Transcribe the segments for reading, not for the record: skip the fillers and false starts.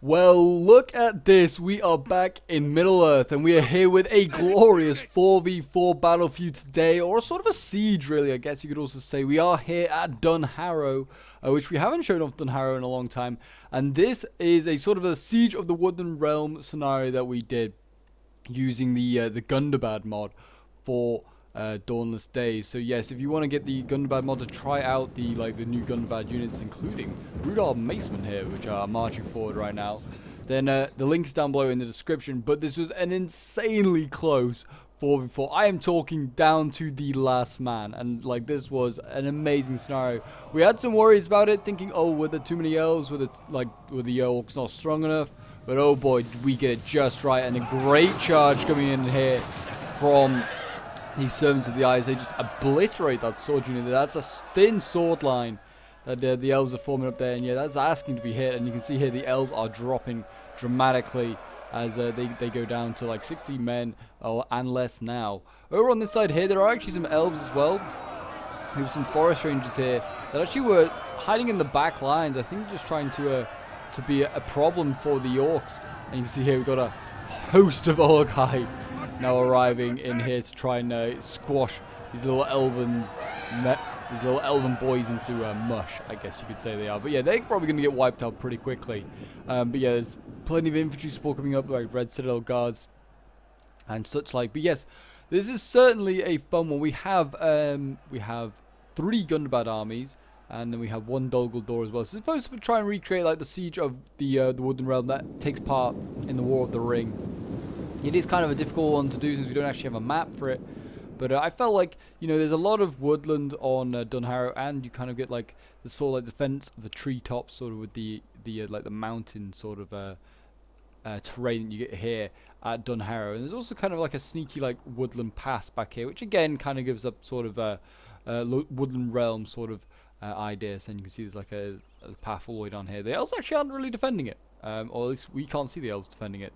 Well, look at this. We are back in Middle-earth, and we are here with a glorious 4v4 battle for you today, or sort of a siege, really, I guess you could also say. We are here at Dunharrow, which we haven't shown off Dunharrow in a long time, and this is a sort of a Siege of the Woodland Realm scenario that we did using the Gundabad mod for Dawnless days. So yes, if you want to get the Gundabad mod to try out the new Gundabad units, including Rudolph Maceman here, which are marching forward right now, then the link is down below in the description. But this was an insanely close 4v4. I am talking down to the last man, and this was an amazing scenario. We had some worries about it, thinking, oh, were there too many elves? Were the orcs not strong enough? But oh boy, did we get it just right, and a great charge coming in here from these Servants of the Eyes. They just obliterate that sword unit. That's a thin sword line that the elves are forming up there, and yeah, that's asking to be hit. And you can see here the elves are dropping dramatically as they go down to like 60 men and less now. Over on this side here, there are actually some elves as well. We have some forest rangers here that actually were hiding in the back lines. I think just trying to be a problem for the orcs. And you can see here we've got a host of Orgai now arriving in here to try and squash these little elven boys into mush, I guess you could say they are. But yeah, they're probably going to get wiped out pretty quickly. But yeah, there's plenty of infantry support coming up, like Red Citadel Guards and such like. But yes, this is certainly a fun one. We have 3 Gundabad armies, and then we have 1 Dol Guldur as well. So it's supposed to try and recreate like the siege of the Woodland Realm that takes part in the War of the Ring. It is kind of a difficult one to do since we don't actually have a map for it. But I felt like, there's a lot of woodland on Dunharrow, and you kind of get like the sort of defense of the treetops, sort of with the mountain sort of terrain that you get here at Dunharrow. And there's also kind of like a sneaky woodland pass back here, which again kind of gives up sort of a woodland realm sort of idea. So you can see there's like a path all the way down here. The elves actually aren't really defending it, or at least we can't see the elves defending it.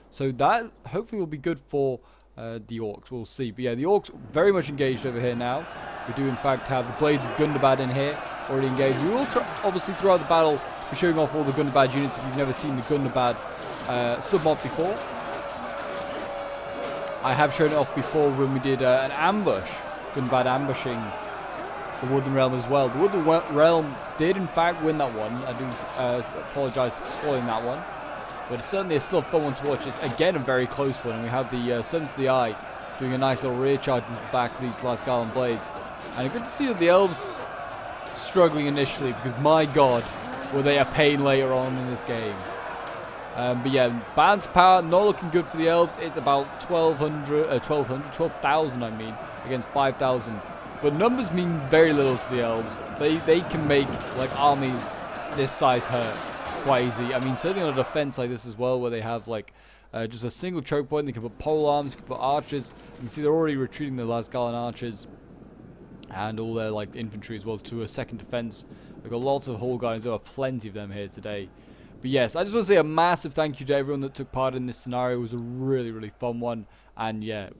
So that hopefully will be good for the orcs. We'll see. But yeah, the orcs very much engaged over here now. We do in fact have the Blades of Gundabad in here already engaged. We will obviously throughout the battle be showing off all the Gundabad units if you've never seen the Gundabad submod before. I have shown it off before when we did an ambush, Gundabad ambushing the Woodland Realm as well. The Woodland Realm did in fact win that one. I do apologise for spoiling that one. But it's certainly still a fun one to watch. It's again a very close one. And we have the Servants of the Eye doing a nice little rear charge into the back of these last Garland Blades. And good to see that the elves struggling initially, because my god, were they a pain later on in this game. But yeah, balance power not looking good for the elves. It's about 12,000 I mean, against 5,000. But numbers mean very little to the elves. They can make armies this size hurt quite easy. I mean, certainly on a defense like this as well, where they have just a single choke point. They can put pole arms, they can put archers. You can see they're already retreating the Lasgalan archers and all their infantry as well to a second defense. They've got lots of hall guys. There are plenty of them here today. But yes, I just want to say a massive thank you to everyone that took part in this scenario. It was a really, really fun one. And yeah,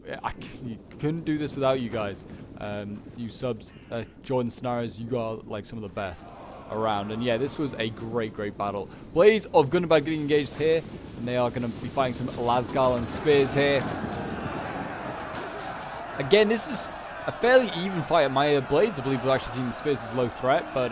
you couldn't do this without you guys. You subs join the scenarios. You are some of the best around. And yeah, this was a great battle. Blades of Gundabad getting engaged here, and they are going to be fighting some Lasgalan spears here. Again, this is a fairly even fight. My Blades, I believe, have actually seen the spears as low threat, but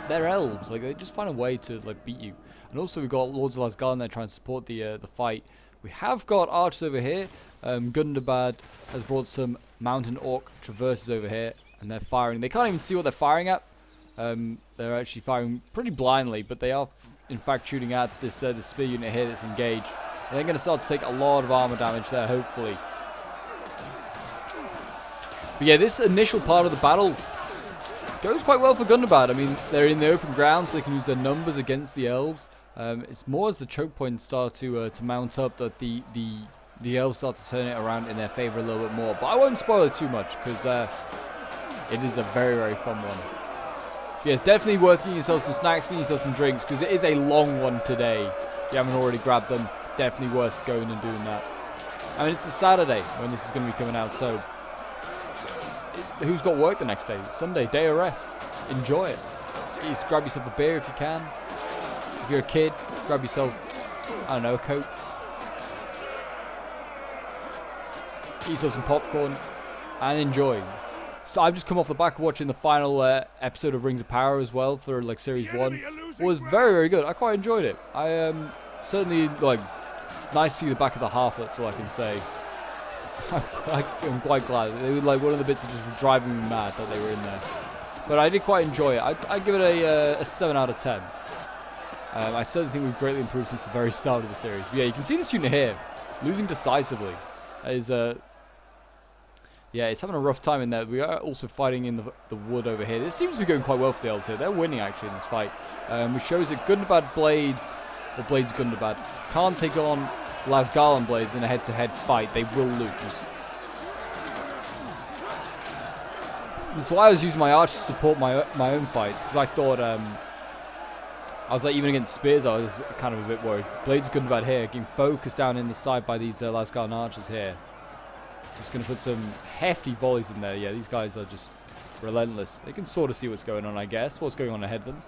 they're elves. They just find a way to beat you. And also we've got Lords of Lasgalan there trying to support the fight. We have got archers over here. Gundabad has brought some mountain orc traverses over here, and they're firing. They can't even see what they're firing at. They're actually firing pretty blindly, but they are in fact shooting at this spear unit here that's engaged. And they're going to start to take a lot of armor damage there, hopefully. But yeah, this initial part of the battle goes quite well for Gundabad. I mean, they're in the open ground, so they can use their numbers against the elves. It's more as the choke points start to mount up that the elves start to turn it around in their favor a little bit more. But I won't spoil it too much, because it is a very fun one. Yeah, it's definitely worth getting yourself some snacks, getting yourself some drinks, because it is a long one today. If you haven't already grabbed them, definitely worth going and doing that. I mean, it's a Saturday when this is going to be coming out, so who's got work the next day? Sunday, day of rest. Enjoy it. Grab yourself a beer if you can. If you're a kid, grab yourself, I don't know, a Coke. Eat yourself some popcorn and enjoy. So I've just come off the back of watching the final episode of Rings of Power as well for like Series 1. It was very, very good. I quite enjoyed it. I certainly, like, nice to see the back of the half, that's all I can say. I'm quite glad. They were like one of the bits that just was driving me mad that they were in there. But I did quite enjoy it. I'd give it a 7 out of 10. I certainly think we've greatly improved since the very start of the series. But yeah, you can see this unit here, losing decisively. That is, yeah, it's having a rough time in there. We are also fighting in the wood over here. This seems to be going quite well for the elves here. They're winning, actually, in this fight. Which shows that Gundabad Blades, or Blades Gundabad, can't take on Lasgarland Blades in a head-to-head fight. They will lose. That's why I was using my arch to support my own fights, because I thought, I was like, even against spears, I was kind of a bit worried. Blades Gundabad here, getting focused down in the side by these Lasgarland archers here. Just going to put some hefty volleys in there. Yeah, these guys are just relentless. They can sort of see what's going on, I guess. What's going on ahead of them.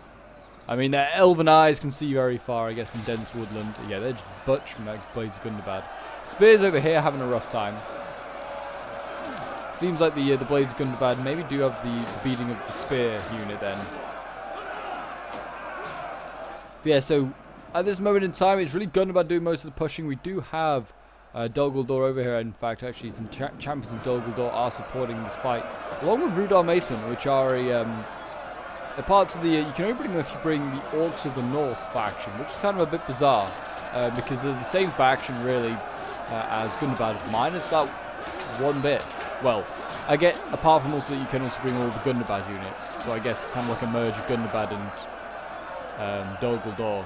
I mean, their elven eyes can see very far, I guess, in dense woodland. Yeah, they're just butching that Blades Gundabad. Spears over here having a rough time. Seems like the Blades Gundabad maybe do have the beating of the spear unit then. But yeah, so at this moment in time, it's really Gundabad doing most of the pushing. We do have Dol Guldur over here. In fact, actually, some champions of Dol Guldur are supporting this fight, along with Rudar Macemen, which are the parts of the. You can only bring them if you bring the Orcs of the North faction, which is kind of a bit bizarre because they're the same faction really as Gundabad, minus that one bit. Well, I get apart from also that you can also bring all the Gundabad units, so I guess it's kind of like a merge of Gundabad and Dol Guldur,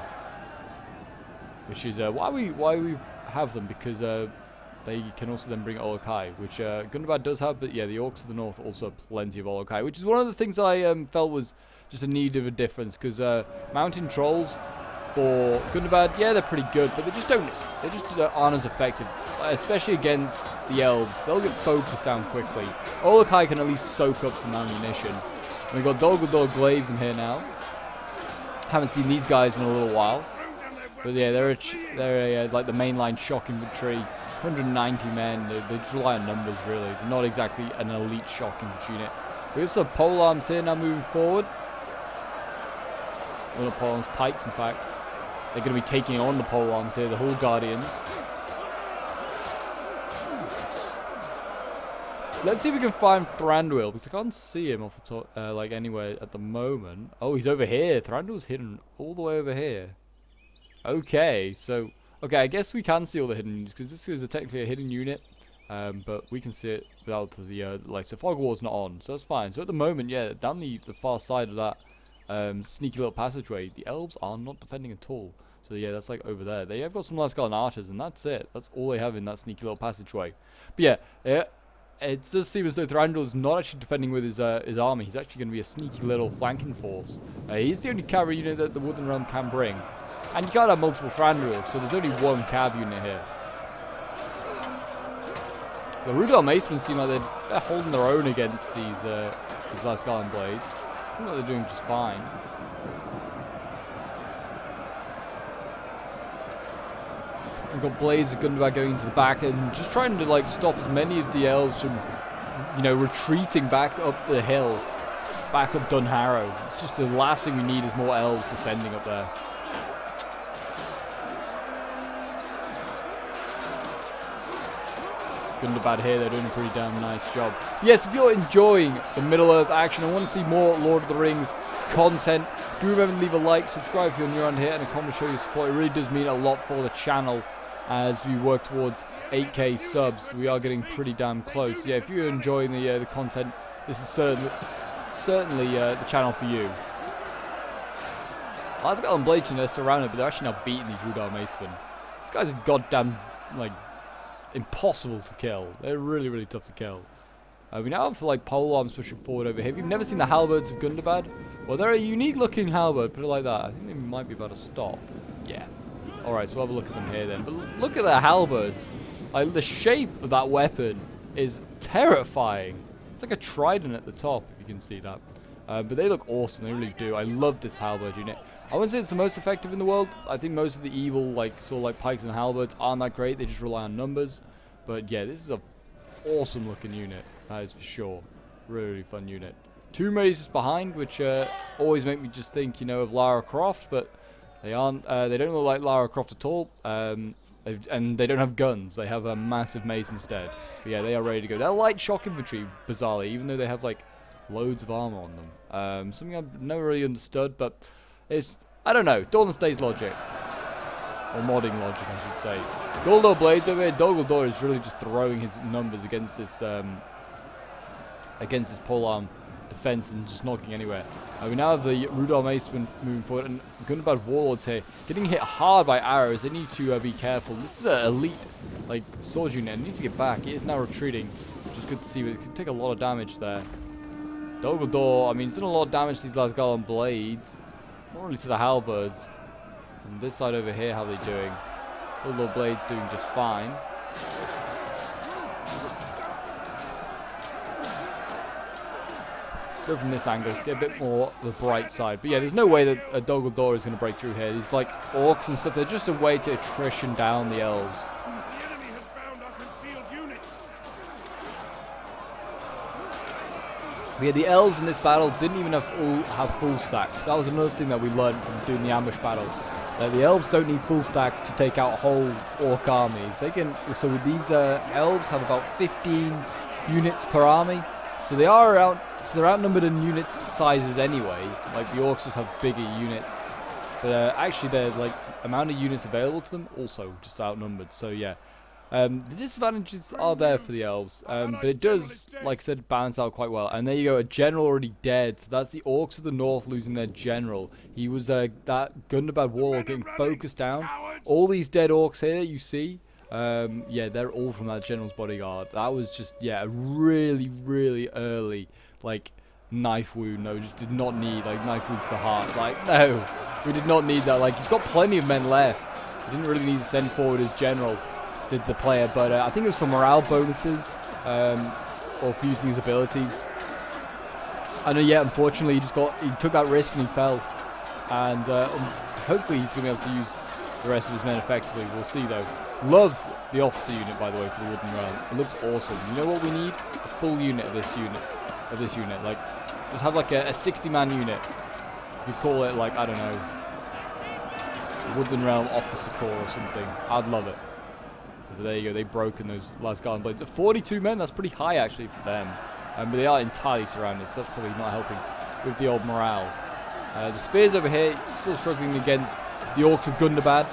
which is why we have them, because they can also then bring Olokai, which Gundabad does have, but yeah, the Orcs of the North also have plenty of Olokai, which is one of the things I felt was just a need of a difference, because Mountain Trolls for Gundabad, yeah, they're pretty good, but they just aren't as effective, especially against the elves. They'll get focused down quickly. Olokai can at least soak up some ammunition. And we've got Dol Guldur Glaives in here now. Haven't seen these guys in a little while. But yeah, they're like the mainline shock infantry, 190 men. They just rely on numbers, really. They're not exactly an elite shock infantry unit. We also have pole arms here now moving forward. Well, not pole arms, pikes, in fact. They're going to be taking on the pole arms here, the Hull Guardians. Let's see if we can find Thranduil, because I can't see him off the top, like anywhere at the moment. Oh, he's over here. Thranduil's hidden all the way over here. Okay, so, okay, I guess we can see all the hidden units, because this is technically a hidden unit, but we can see it without the, like, so Fog Wall's not on, so that's fine. So at the moment, yeah, down the far side of that sneaky little passageway, the elves are not defending at all. So yeah, that's like over there. They have got some Lasgarland archers, and that's it. That's all they have in that sneaky little passageway. But yeah, it does seem as though Thranduil is not actually defending with his army. He's actually going to be a sneaky little flanking force. He's the only cavalry unit that the Woodland realm can bring. And you can't have multiple Thranduils, so there's only one cav unit here. The Rudar Macemen seem like they're holding their own against these Lasgarland Blades. I think they're doing just fine. We've got Blades of Gundabad going into the back and just trying to like stop as many of the elves from, you know, retreating back up the hill, back up Dunharrow. It's just the last thing we need is more elves defending up there. Gundabad here, they're doing a pretty damn nice job. Yes, if you're enjoying the Middle-earth action and want to see more Lord of the Rings content, do remember to leave a like, subscribe if you're new around here, and a comment show your support. It really does mean a lot for the channel as we work towards 8K subs. We are getting pretty damn close. Yeah, if you're enjoying the content, this is certainly the channel for you. Lasgarland Blades, they're surrounded, but they're actually now beating these Rudar Macemen. These guys are goddamn, like, impossible to kill. They're really, really tough to kill. We now have like pole arms pushing forward over here. If you've never seen the halberds of Gundabad, well, they're a unique looking halberd, put it like that. I think they might be about to stop. Yeah. Alright, so we'll have a look at them here then. But look at their halberds. Like, the shape of that weapon is terrifying. It's like a trident at the top, if you can see that. But they look awesome, they really do. I love this halberd unit. I wouldn't say it's the most effective in the world. I think most of the evil, like, sort of like pikes and halberds aren't that great. They just rely on numbers. But yeah, this is a awesome looking unit. That is for sure. Really fun unit. 2 races behind, which always make me just think, you know, of Lara Croft, but they aren't. They don't look like Lara Croft at all. And they don't have guns. They have a massive mace instead. But yeah, they are ready to go. They're light shock infantry, bizarrely, even though they have like loads of armor on them. Something I've never really understood, but it's, I don't know, Dawnless Days logic. Or modding logic, I should say. Goldor Blades over here. Goldor is really just throwing his numbers against this polearm defense and just knocking anywhere. We now have the Rudolph Maceman moving forward, and Gundabad Warlords here getting hit hard by arrows. They need to be careful. This is an elite like sword unit. It needs to get back. It is now retreating, which is good to see, but it could take a lot of damage there. Dogledor, I mean, he's done a lot of damage to these Lasgalan blades, not really to the halberds. And this side over here, how are they doing? Dogledor blades doing just fine. Go from this angle, get a bit more the bright side. But yeah, there's no way that a Dogledor is going to break through here. These like orcs and stuff, they're just a way to attrition down the elves. The enemy has found our concealed units. But yeah, the elves in this battle didn't even have full stacks. That was another thing that we learned from doing the ambush battle. The elves don't need full stacks to take out whole orc armies. They can. So with these elves have about 15 units per army. So they are around. So they're outnumbered in unit sizes anyway. Like the orcs just have bigger units, but actually their like amount of units available to them also just outnumbered. So yeah, the disadvantages are there for the elves, but it does, like I said, balance out quite well. And there you go, a general already dead. So that's the orcs of the north losing their general. He was that Gundabad Warlord getting focused down. All these dead orcs here you see. Yeah, they're all from that general's bodyguard. That was just, yeah, a really, really early, like, knife wound. No, just did not need, like, knife wounds to the heart. Like, no, we did not need that. Like, he's got plenty of men left. He didn't really need to send forward his general, did the player. But I think it was for morale bonuses, or for using his abilities. I know, yeah, unfortunately, he took that risk and he fell. And hopefully he's going to be able to use the rest of his men effectively. We'll see, though. Love the officer unit, by the way, for the Woodland Realm. It looks awesome. You know what we need? A full unit of this unit. Like, just have like a 60-man unit. You could call it like, I don't know, Woodland Realm Officer Corps or something. I'd love it. But there you go. They've broken those Lasgalan blades. At 42 men, that's pretty high actually for them. But they are entirely surrounded, so that's probably not helping with the old morale. The spears over here still struggling against the orcs of Gundabad.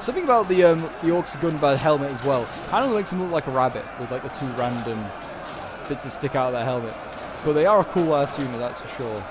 Something about the orcs of Gundabad helmet as well. Kind of makes them look like a rabbit with like the 2 random bits that stick out of their helmet. But they are a cool ass unit, that's for sure.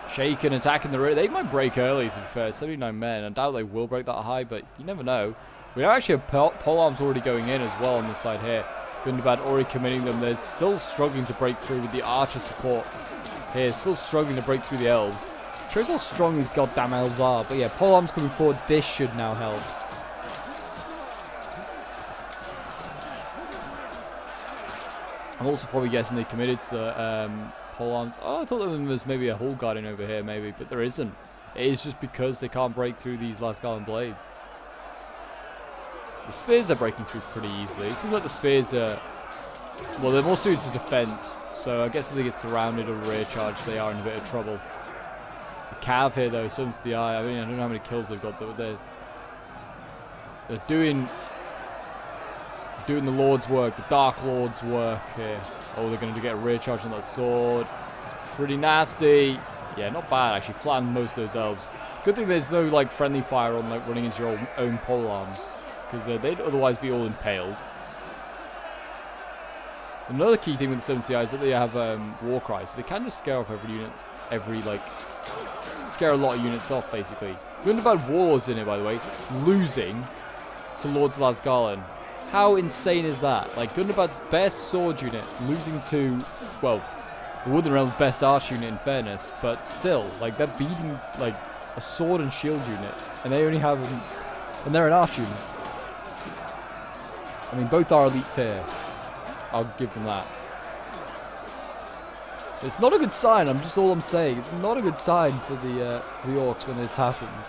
Shaken, attacking the rear. They might break early, to be fair. 79 men. I doubt they will break that high, but you never know. We actually have polearms already going in as well on this side here. Gundabad already committing them. They're still struggling to break through with the archer support here. Still struggling to break through the elves. Shows how strong these goddamn elves are. But yeah, polearms coming forward. This should now help. I'm also probably guessing they committed to the polearms. Oh, I thought there was maybe a hull guarding over here, maybe, but there isn't. It is just because they can't break through these Lasgalan blades. The spears are breaking through pretty easily. It seems like the spears are, well, they're more suited to defense, so I guess if they get surrounded or rear charged, they are in a bit of trouble. The cav here, though, suns the eye. I mean, I don't know how many kills they've got, but they're doing the Lord's work, the Dark Lord's work here. Oh, they're going to get a rear charge on that sword. It's pretty nasty. Yeah, not bad, actually. Flattened most of those elves. Good thing there's no, like, friendly fire on, like, running into your own polearms, because they'd otherwise be all impaled. Another key thing with the 7CI is that they have war cries. So they can just scare off every unit, scare a lot of units off, basically. Gundabad Warlord's in it, by the way, losing to Lords Lasgalan. How insane is that? Like, Gundabad's best sword unit losing to, well, the Woodland Realm's best arch unit in fairness, but still, like, they're beating, like, a sword and shield unit, and they only have, and they're an arch unit. I mean, both are elite tier. I'll give them that. It's not a good sign, all I'm saying. It's not a good sign for the orcs when this happens.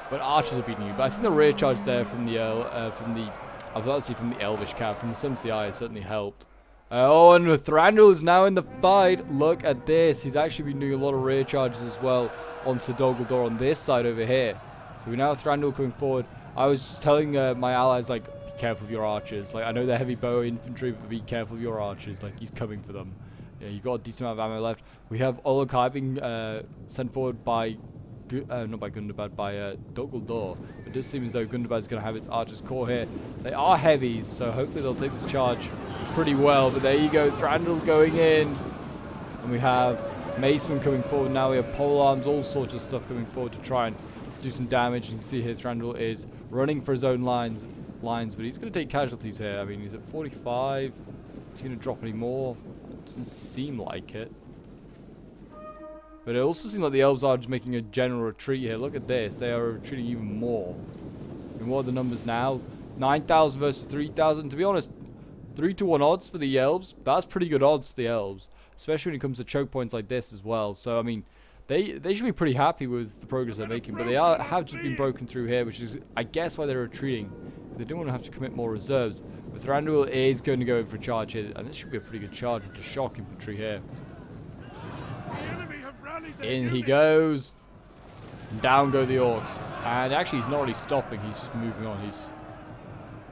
When archers are beating you. But I think the rear charge there from the I was about to say from the Elvish Cav, from the Sons of the Eye certainly helped. Oh, and Thranduil is now in the fight. Look at this. He's actually been doing a lot of rear charges as well onto Dogaldor on this side over here. So we now have Thranduil coming forward. I was just telling my allies, like, be careful of your archers. Like, I know they're heavy bow infantry, but be careful of your archers. Like, he's coming for them. Yeah, you've got a decent amount of ammo left. We have Olokai being sent forward by, not by Gundabad, by Dogaldor. It does seem as though Gundabad's going to have its archers core here. They are heavies, so hopefully they'll take this charge pretty well. But there you go, Thranduil going in. And we have Maceman coming forward now. We have polearms, all sorts of stuff coming forward to try and do some damage. You can see here Thranduil is running for his own lines, but he's going to take casualties here. I mean, he's at 45. Is he going to drop any more? Doesn't seem like it. But it also seems like the elves are just making a general retreat here. Look at this. They are retreating even more. And what are the numbers now? 9,000 versus 3,000. To be honest, 3-to-1 odds for the elves. That's pretty good odds for the elves. Especially when it comes to choke points like this as well. So, I mean, they should be pretty happy with the progress they're making. But they have just been broken through here, which is, I guess, why they're retreating. They don't want to have to commit more reserves. But Thranduil is going to go in for a charge here. And this should be a pretty good charge into shock infantry here. In he goes. And down go the orcs. And actually, he's not really stopping. He's just moving on. It's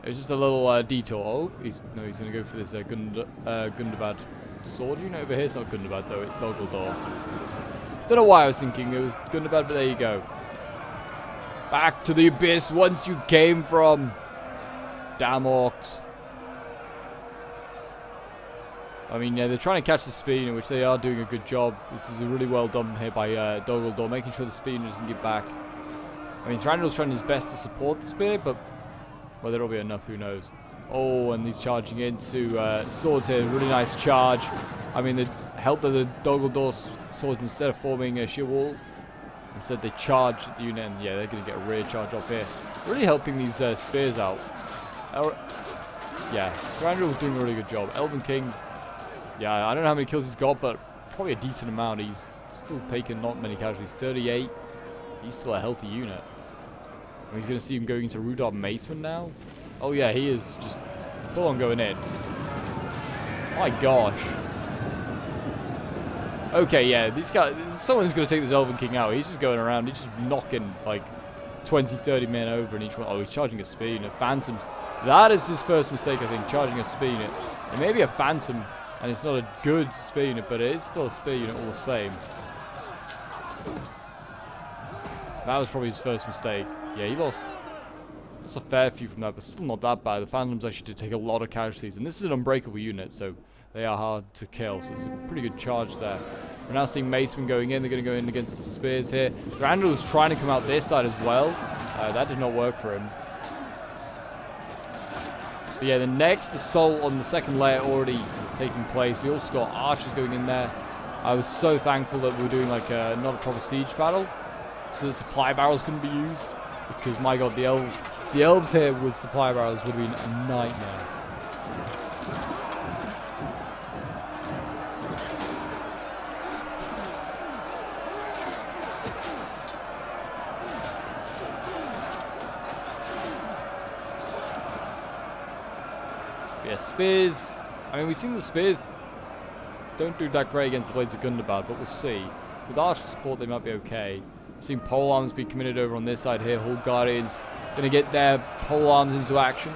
just a little detour. Oh, he's going to go for this Gundabad sword unit over here. It's not Gundabad, though. It's Dogaldor. Don't know why I was thinking it was Gundabad, but there you go. Back to the abyss once you came from. Damn orcs. I mean, yeah, they're trying to catch the spear, which they are doing a good job. This is really well done here by Dogaldor, making sure the spear doesn't get back. I mean, Thranduil's trying his best to support the spear, but whether it'll be enough, who knows. Oh, and he's charging into swords here. Really nice charge. I mean, the help of the Dogaldor swords, instead of forming a shield wall, instead they charge the unit, and yeah, they're going to get a rear charge off here. Really helping these spears out. Yeah, Thranduil's doing a really good job. Elven King, yeah, I don't know how many kills he's got, but probably a decent amount. He's still taken not many casualties. 38. He's still a healthy unit. And he's going to see him going into Rudolph Maceman now. Oh yeah, he is just full on going in. My gosh. Okay, yeah, these guys, someone's going to take this Elven King out. He's just going around. He's just knocking like 20, 30 men over in each one. Oh, he's charging a spear unit. Phantoms. That is his first mistake, I think, charging a spear unit. It may be a Phantom, and it's not a good spear unit, but it is still a spear unit all the same. That was probably his first mistake. Yeah, he lost a fair few from that, but still not that bad. The Phantoms actually did take a lot of casualties, and this is an unbreakable unit, so they are hard to kill, so it's a pretty good charge there. We're now seeing Maceman going in. They're going to go in against the spears here. Thranduil's trying to come out this side as well. That did not work for him. But yeah, the next assault on the second layer already taking place. We also got archers going in there. I was so thankful that we were doing like not a proper siege battle, so the supply barrels couldn't be used, because my god, the elves here with supply barrels would have been a nightmare. Yeah, spears. I mean, we've seen the spears don't do that great against the Blades of Gundabad, but we'll see. With archer support, they might be okay. We've seen polearms be committed over on this side here. Horde Guardians going to get their polearms into action.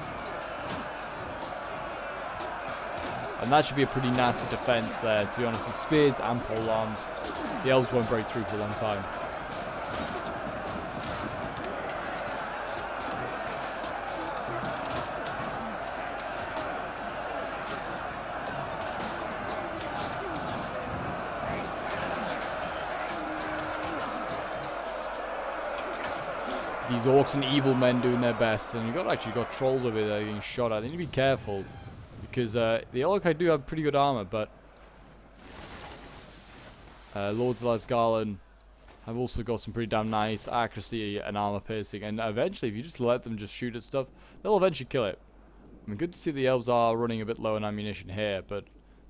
And that should be a pretty nasty defense there, to be honest, with spears and polearms. The elves won't break through for a long time. these orcs and evil men doing their best. And you've actually got trolls over there getting shot at. They need to be careful. Because the Orcai do have pretty good armor, but Lords of Lasgarland have also got some pretty damn nice accuracy and armor piercing. And eventually, if you just let them just shoot at stuff, they'll eventually kill it. I mean, good to see the elves are running a bit low on ammunition here, but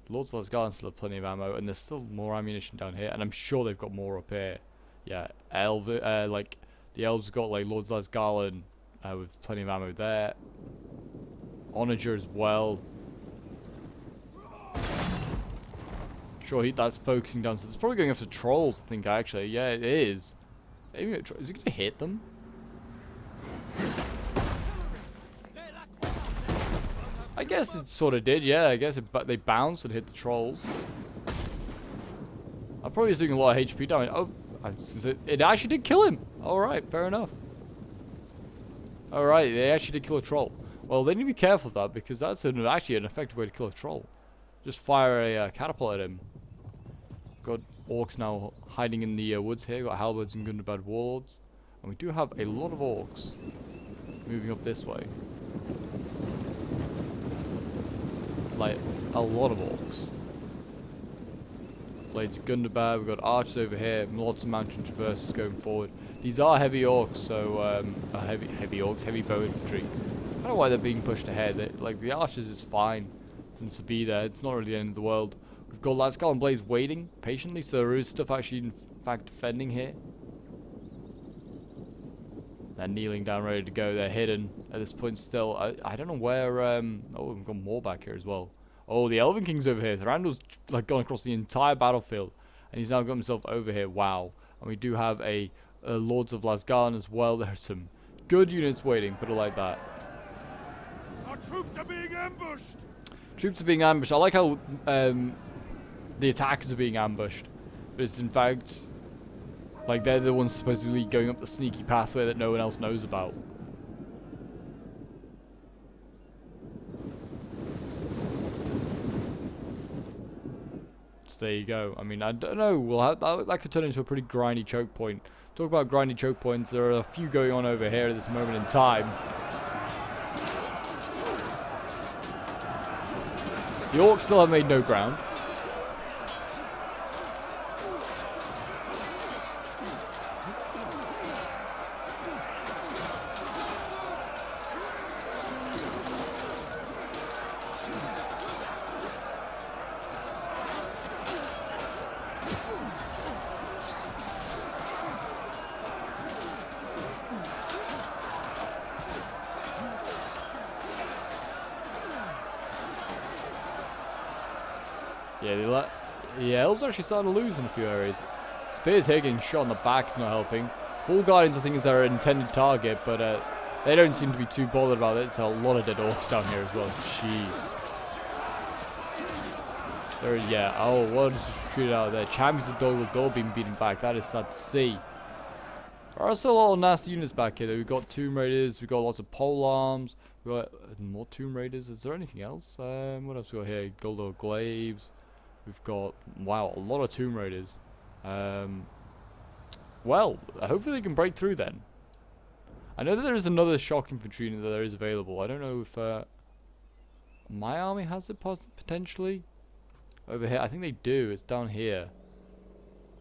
Lords of Lasgarland still have plenty of ammo, and there's still more ammunition down here, and I'm sure they've got more up here. Yeah, like the elves have got like Lords of Lasgarland with plenty of ammo there. Onager as well. Sure, that's focusing down, so it's probably going after trolls, I think, actually. Yeah, it is. Is it going to hit them? I guess it sort of did, yeah. I guess they bounced and hit the trolls. I'm probably doing a lot of HP damage. Oh, it actually did kill him. Alright, fair enough. Alright, they actually did kill a troll. Well, they need to be careful of that, because that's actually an effective way to kill a troll. Just fire a catapult at him. Got orcs now hiding in the woods here. Got halberds and Gundabad warlords. And we do have a lot of orcs moving up this way. Like, a lot of orcs. Blades of Gundabad. We've got archers over here. Lots of mountain traverses going forward. These are heavy orcs, so heavy orcs, heavy bow infantry. I don't know why they're being pushed ahead. Like, the archers is fine to be there. It's not really the end of the world. We've got Lasgarland Blades waiting patiently, so there is stuff actually in fact defending here. They're kneeling down, ready to go. They're hidden at this point still. I don't know where. Oh, we've got more back here as well. Oh, the Elven King's over here. Thranduil's like gone across the entire battlefield, and he's now got himself over here. Wow. And we do have a Lords of Lasgarland as well. There's some good units waiting. Put it like that. Our troops are being ambushed. Troops are being ambushed. I like how the attackers are being ambushed, but it's in fact like they're the ones supposedly going up the sneaky pathway that no one else knows about. So there you go. I mean, I don't know. We'll have that could turn into a pretty grindy choke point. Talk about grindy choke points. There are a few going on over here at this moment in time. The orcs still have made no ground. Yeah, elves are actually starting to lose in a few areas. Spears here getting shot in the back is not helping. Bull Guardians I think is their intended target, but they don't seem to be too bothered about it. So a lot of dead orcs down here as well. Jeez. Yeah, oh, what is retreated out of there? Champions of Dol being beaten back. That is sad to see. There are still a lot of nasty units back here. We've got Tomb Raiders, we've got lots of pole arms, we've got more Tomb Raiders. Is there anything else? What else we got here? Goldo Glaives. We've got, wow, a lot of Tomb Raiders. Well, hopefully they can break through then. I know that there is another shock infantry unit that there is available. I don't know if my army has it potentially. Over here, I think they do. It's down here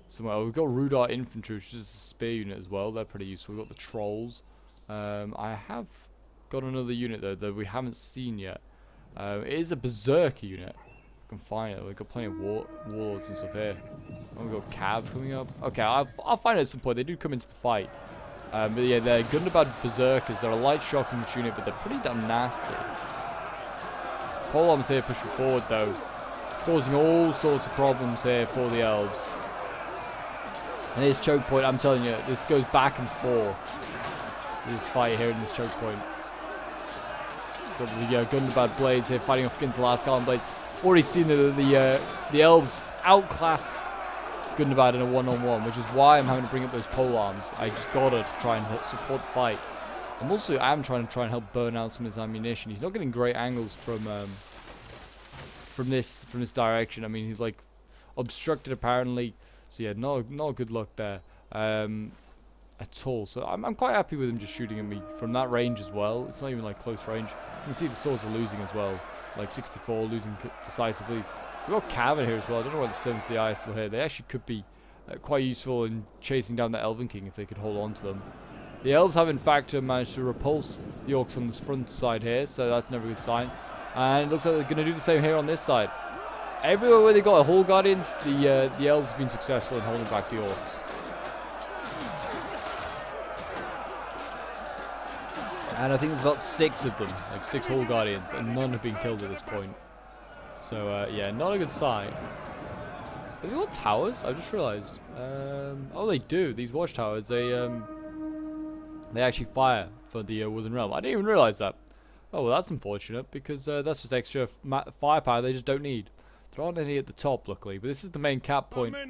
somewhere. We've got Rudar infantry, which is a spear unit as well. They're pretty useful. We've got the trolls. I have got another unit though that we haven't seen yet. It is a berserker unit. Can find it. We've got plenty of warlords and stuff here. Oh, we've got Cav coming up. Okay, I'll find it at some point. They do come into the fight. But yeah, they're Gundabad Berserkers. They're a light shock infantry unit, but they're pretty damn nasty. Polearms here pushing forward though, causing all sorts of problems here for the elves. And this choke point, I'm telling you, this goes back and forth. This fight here in this choke point. Got the Gundabad Blades here fighting off against the Lasgarland Blades. Already seen the elves outclass Gundabad in a one-on-one, which is why I'm having to bring up those polearms. I just gotta try and support the fight. I'm trying to help burn out some of his ammunition. He's not getting great angles from this direction. I mean, he's like obstructed apparently. So yeah, no good luck there. at all. So I'm quite happy with him just shooting at me from that range as well. It's not even like close range. You can see the swords are losing as well. Like 64, losing decisively. We've got Cavan here as well. I don't know why the Servants of the Eye are still here. They actually could be quite useful in chasing down the Elven King if they could hold on to them. The elves have in fact managed to repulse the orcs on this front side here, so that's never a good sign. And it looks like they're going to do the same here on this side. Everywhere where they got Hall Guardians, the elves have been successful in holding back the orcs. And I think there's about 6 of them, like 6 Hall Guardians, and none have been killed at this point. So yeah, not a good sign. Have they got towers? I just realised. Oh, they do. These watchtowers, they actually fire for the Woodland Realm. I didn't even realise that. Oh, well, that's unfortunate, because that's just extra firepower they just don't need. There aren't any at the top, luckily, but this is the main cap point that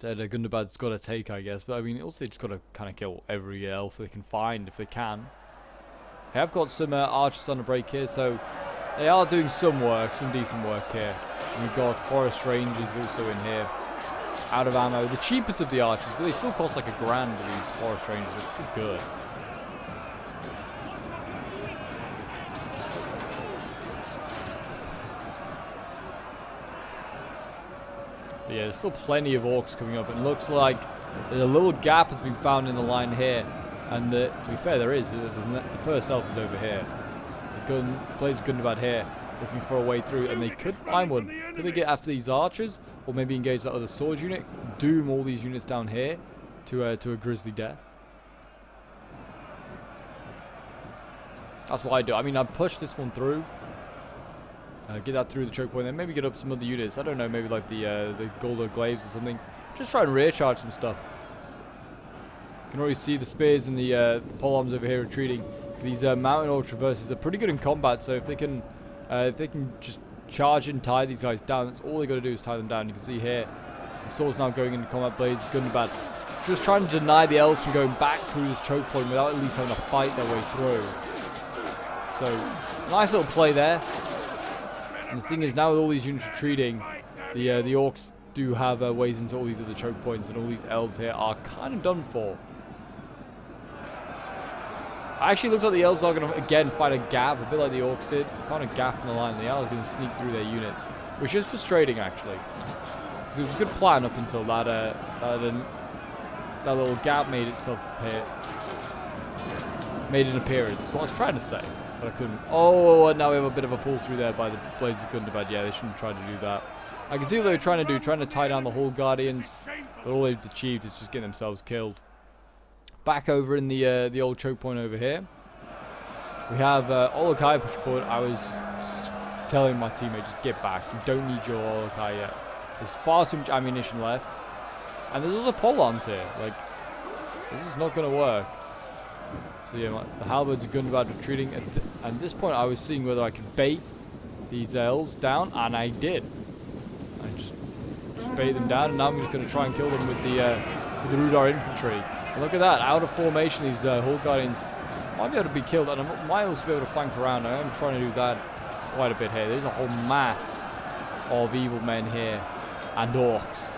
Gundabad's got to take, I guess. But I mean, also they just got to kind of kill every elf they can find if they can. They have got some archers on a break here, so they are doing some work, some decent work here. And we've got forest rangers also in here, out of ammo. The cheapest of the archers, but they still cost like $1,000 for these forest rangers. It's still good. But yeah, there's still plenty of orcs coming up. It looks like a little gap has been found in the line here. And to be fair, there is. The first elf is over here. The Blaze of Gundabad here, looking for a way through. And they could find one. Could they get after these archers? Or maybe engage that other sword unit? Doom all these units down here to a grisly death? That's what I do. I mean, I push this one through. Get that through the choke point, then maybe get up some other units. I don't know, maybe like the Golden Glaives or something. Just try and rear charge some stuff. You can already see the spears and the polearms over here retreating. These mountain orc traverses are pretty good in combat, so if they can just charge and tie these guys down, that's all they got to do is tie them down. You can see here the swords now going into combat. Blades, Gundabad, just trying to deny the elves from going back through this choke point without at least having to fight their way through. So nice little play there. And the thing is, now with all these units retreating, the orcs do have ways into all these other choke points, and all these elves here are kind of done for. Actually, looks like the elves are going to again find a gap, a bit like the orcs did. They found a gap in the line, and the elves are going to sneak through their units, which is frustrating actually, because it was a good plan up until that little gap made itself appear, made an appearance. That's what I was trying to say. But I couldn't. Oh, and now we have a bit of a pull through there by the Blades of Gundabad. Yeah, they shouldn't try to do that. I can see what they were trying to do, trying to tie down the Hall Guardians, but all they've achieved is just getting themselves killed. Back over in the old choke point over here, we have Olokai pushing forward. I was telling my teammate, just get back. You don't need your Olokai yet. There's far too much ammunition left, and there's also polearms here. Like, this is not going to work. So yeah, the halberds of Gundabad retreating. At this point, I was seeing whether I could bait these elves down, and I did. I just bait them down, and now I'm just going to try and kill them with the Rudar infantry. And look at that, out of formation, these Hall Guardians might be able to be killed, and I might also be able to flank around. I am trying to do that quite a bit here. There's a whole mass of evil men here, and orcs.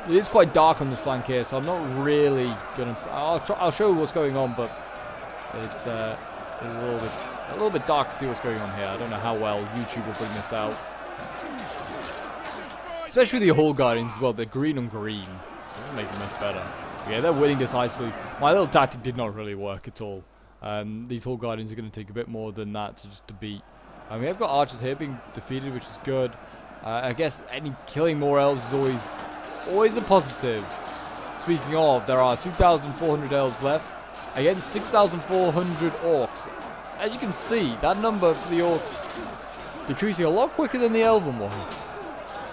It is quite dark on this flank here, so I'm not really gonna. I'll show you what's going on, but it's a little bit dark to see what's going on here. I don't know how well YouTube will bring this out, especially the Hall Guardians as well. They're green on green, so it'll make it much better. But yeah, they're winning decisively. My little tactic did not really work at all. These Hall Guardians are going to take a bit more than that to just to beat. We have got archers here being defeated, which is good. I guess killing more elves is always a positive. Speaking of, there are 2,400 elves left against 6,400 orcs. As you can see, that number for the orcs decreasing a lot quicker than the elven one.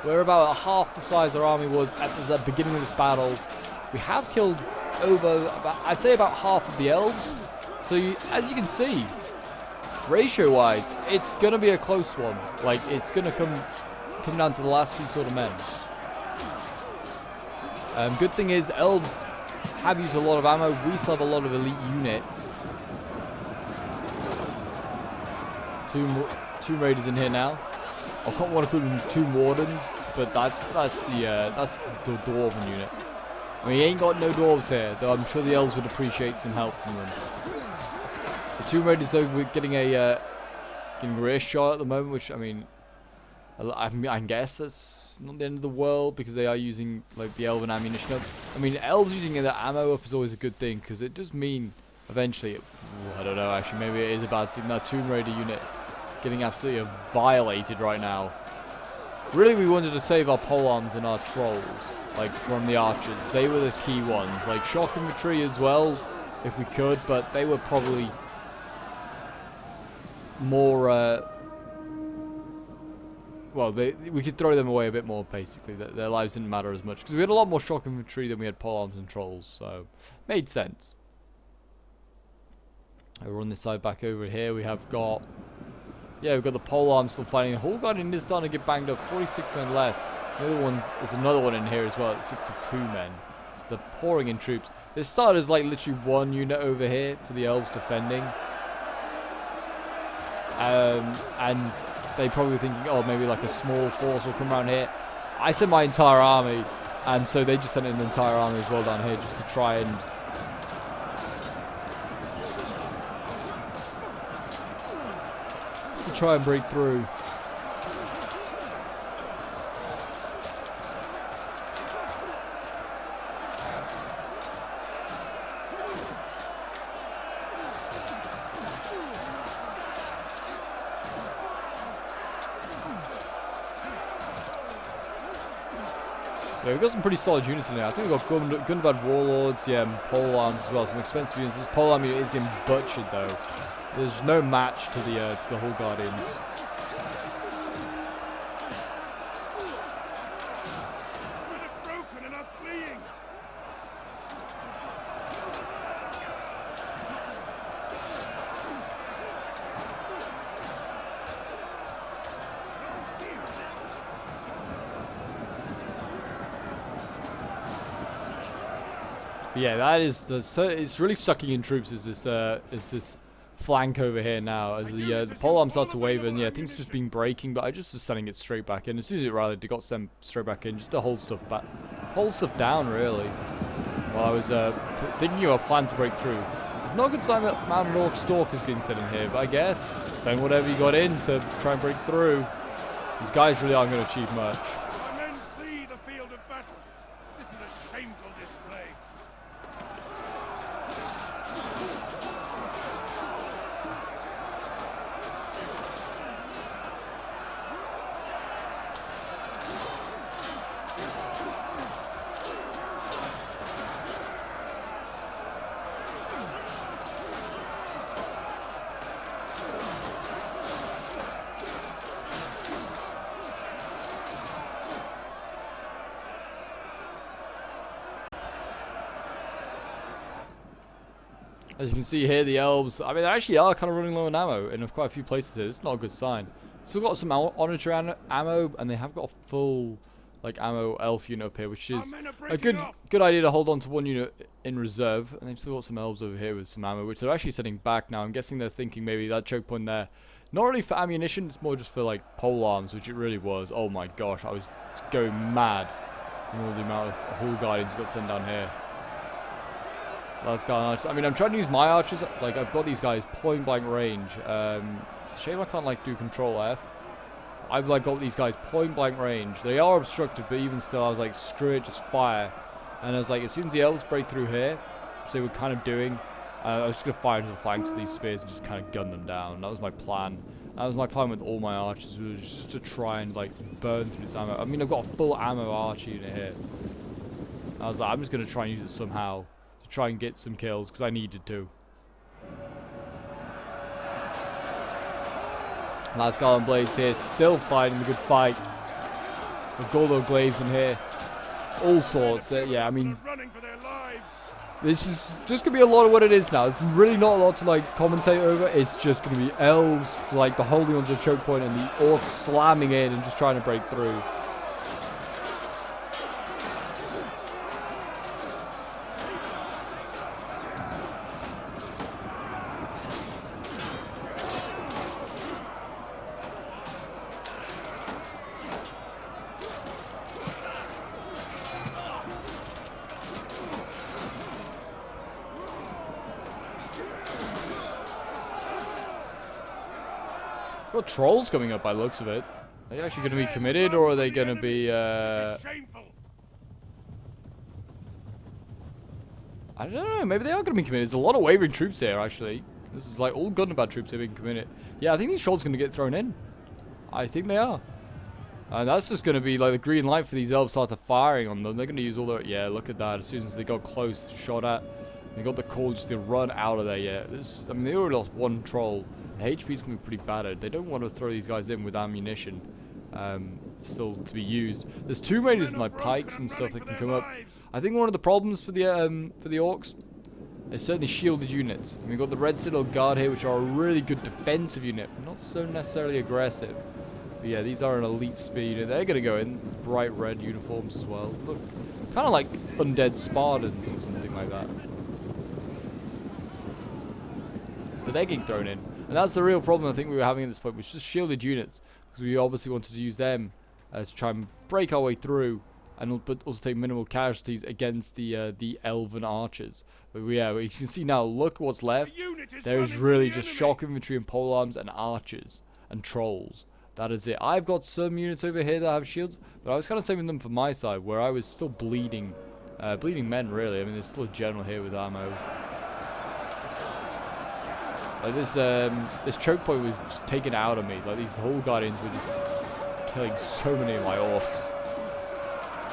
We're about half the size our army was at the beginning of this battle. We have killed over, I'd say about half of the elves. So as you can see, ratio-wise, it's going to be a close one. Like, it's going to come down to the last few sort of men. Good thing is, elves have used a lot of ammo. We still have a lot of elite units. Tomb Raiders in here now. I can't want to call them Tomb Wardens, but that's the Dwarven unit. I mean, he ain't got no dwarves here, though I'm sure the elves would appreciate some help from them. The Tomb Raiders, though, we're getting a rear shot at the moment, which, I mean, I guess that's not the end of the world, because they are using, like, the elven ammunition up. I mean, elves using their ammo up is always a good thing, because it does mean, eventually, I don't know, actually, maybe it is a bad thing, that Tomb Raider unit getting absolutely violated right now. Really, we wanted to save our polearms and our trolls, like, from the archers. They were the key ones. Like, shock infantry as well, if we could, but they were probably more, well, we could throw them away a bit more, basically. Their lives didn't matter as much, because we had a lot more shock infantry than we had polearms and trolls, so made sense. We're on this side back over here. We have got... Yeah, we've got the polearm still fighting. The whole guardian is starting to get banged up. 46 men left. There's another one in here as well at 62 men. So they're pouring in troops. This started as like literally one unit over here for the elves defending. And they probably were thinking, oh, maybe like a small force will come around here. I sent my entire army, and so they just sent an entire army as well down here just to try and... try and break through. Yeah, we've got some pretty solid units in there. I think we've got Gundabad Warlords, yeah, and polearms as well. Some expensive units. This polearm unit is getting butchered though. There's no match to the Hall Guardians. Broken and are fleeing. But yeah, that is it's really sucking in troops. Is this flank over here now as the polearm starts to waver, and yeah, things have just been breaking, but I just was sending it straight back in. As soon as it rallied, it got sent straight back in, just to hold stuff down really. While I was thinking of a plan to break through. It's not a good sign that Mountain Orc Stalk is getting sent in here, but I guess send whatever you got in to try and break through. These guys really aren't going to achieve much. Our men flee the field of battle. This is a shameful display. As you can see here, the elves, I mean, they actually are kind of running low on ammo in quite a few places here. It's not a good sign. Still got some Onager ammo, and they have got a full, like, ammo elf unit up here, which is a good idea to hold on to one unit in reserve. And they've still got some elves over here with some ammo, which they're actually sending back now. I'm guessing they're thinking maybe that choke point there, not really for ammunition, it's more just for, like, polearms, which it really was. Oh my gosh, I was going mad from all the amount of Hall Guardians got sent down here. That's gone. I mean, I'm trying to use my archers. Like, I've got these guys point blank range. It's a shame I can't, like, do Control F. I've, like, got these guys point blank range. They are obstructed, but even still, I was like, screw it, just fire. And I was like, as soon as the elves break through here, which they were kind of doing, I was just going to fire into the flanks of these spears and just kind of gun them down. That was my plan. That was my plan with all my archers, was just to try and, like, burn through this ammo. I mean, I've got a full ammo archer unit here. I was like, I'm just going to try and use it somehow. Try and get some kills because I needed to. Last Garland Blades here, still fighting the good fight. With Gordo Glaives in here, all sorts. Yeah, I mean, this is just gonna be a lot of what it is now. It's really not a lot to like commentate over. It's just gonna be elves, like the holding onto the choke point, and the orcs slamming in and just trying to break through. Got trolls coming up by the looks of it. Are they actually going to be committed, or are they going to be, This is shameful. I don't know, maybe they are going to be committed. There's a lot of wavering troops here, actually. This is like all Gundabad troops are being committed. Yeah, I think these trolls are going to get thrown in. I think they are. And that's just going to be like the green light for these elves started firing on them. They're going to use all their... Yeah, look at that. As soon as they got close, shot at, they got the call just to run out of there. Yeah, I mean, they already lost one troll. The HP's going to be pretty battered. They don't want to throw these guys in with ammunition still to be used. There's two raiders and like pikes and stuff that can come up. I think one of the problems for the orcs is certainly shielded units. We've got the Red Citadel Guard here, which are a really good defensive unit, not so necessarily aggressive. But yeah, these are an elite speed unit. They're going to go in bright red uniforms as well. Look, kind of like undead Spartans or something like that. But they're getting thrown in. And that's the real problem I think we were having at this point, which is just shielded units. Because we obviously wanted to use them to try and break our way through. And but also take minimal casualties against the elven archers. But yeah, you can see now, look what's left. There is really just shock infantry and polearms and archers and trolls. That is it. I've got some units over here that have shields, but I was kind of saving them for my side, where I was still bleeding men, really. I mean, there's still a general here with ammo. Like this choke point was just taken out of me. Like these Hall Guardians were just killing so many of my orcs.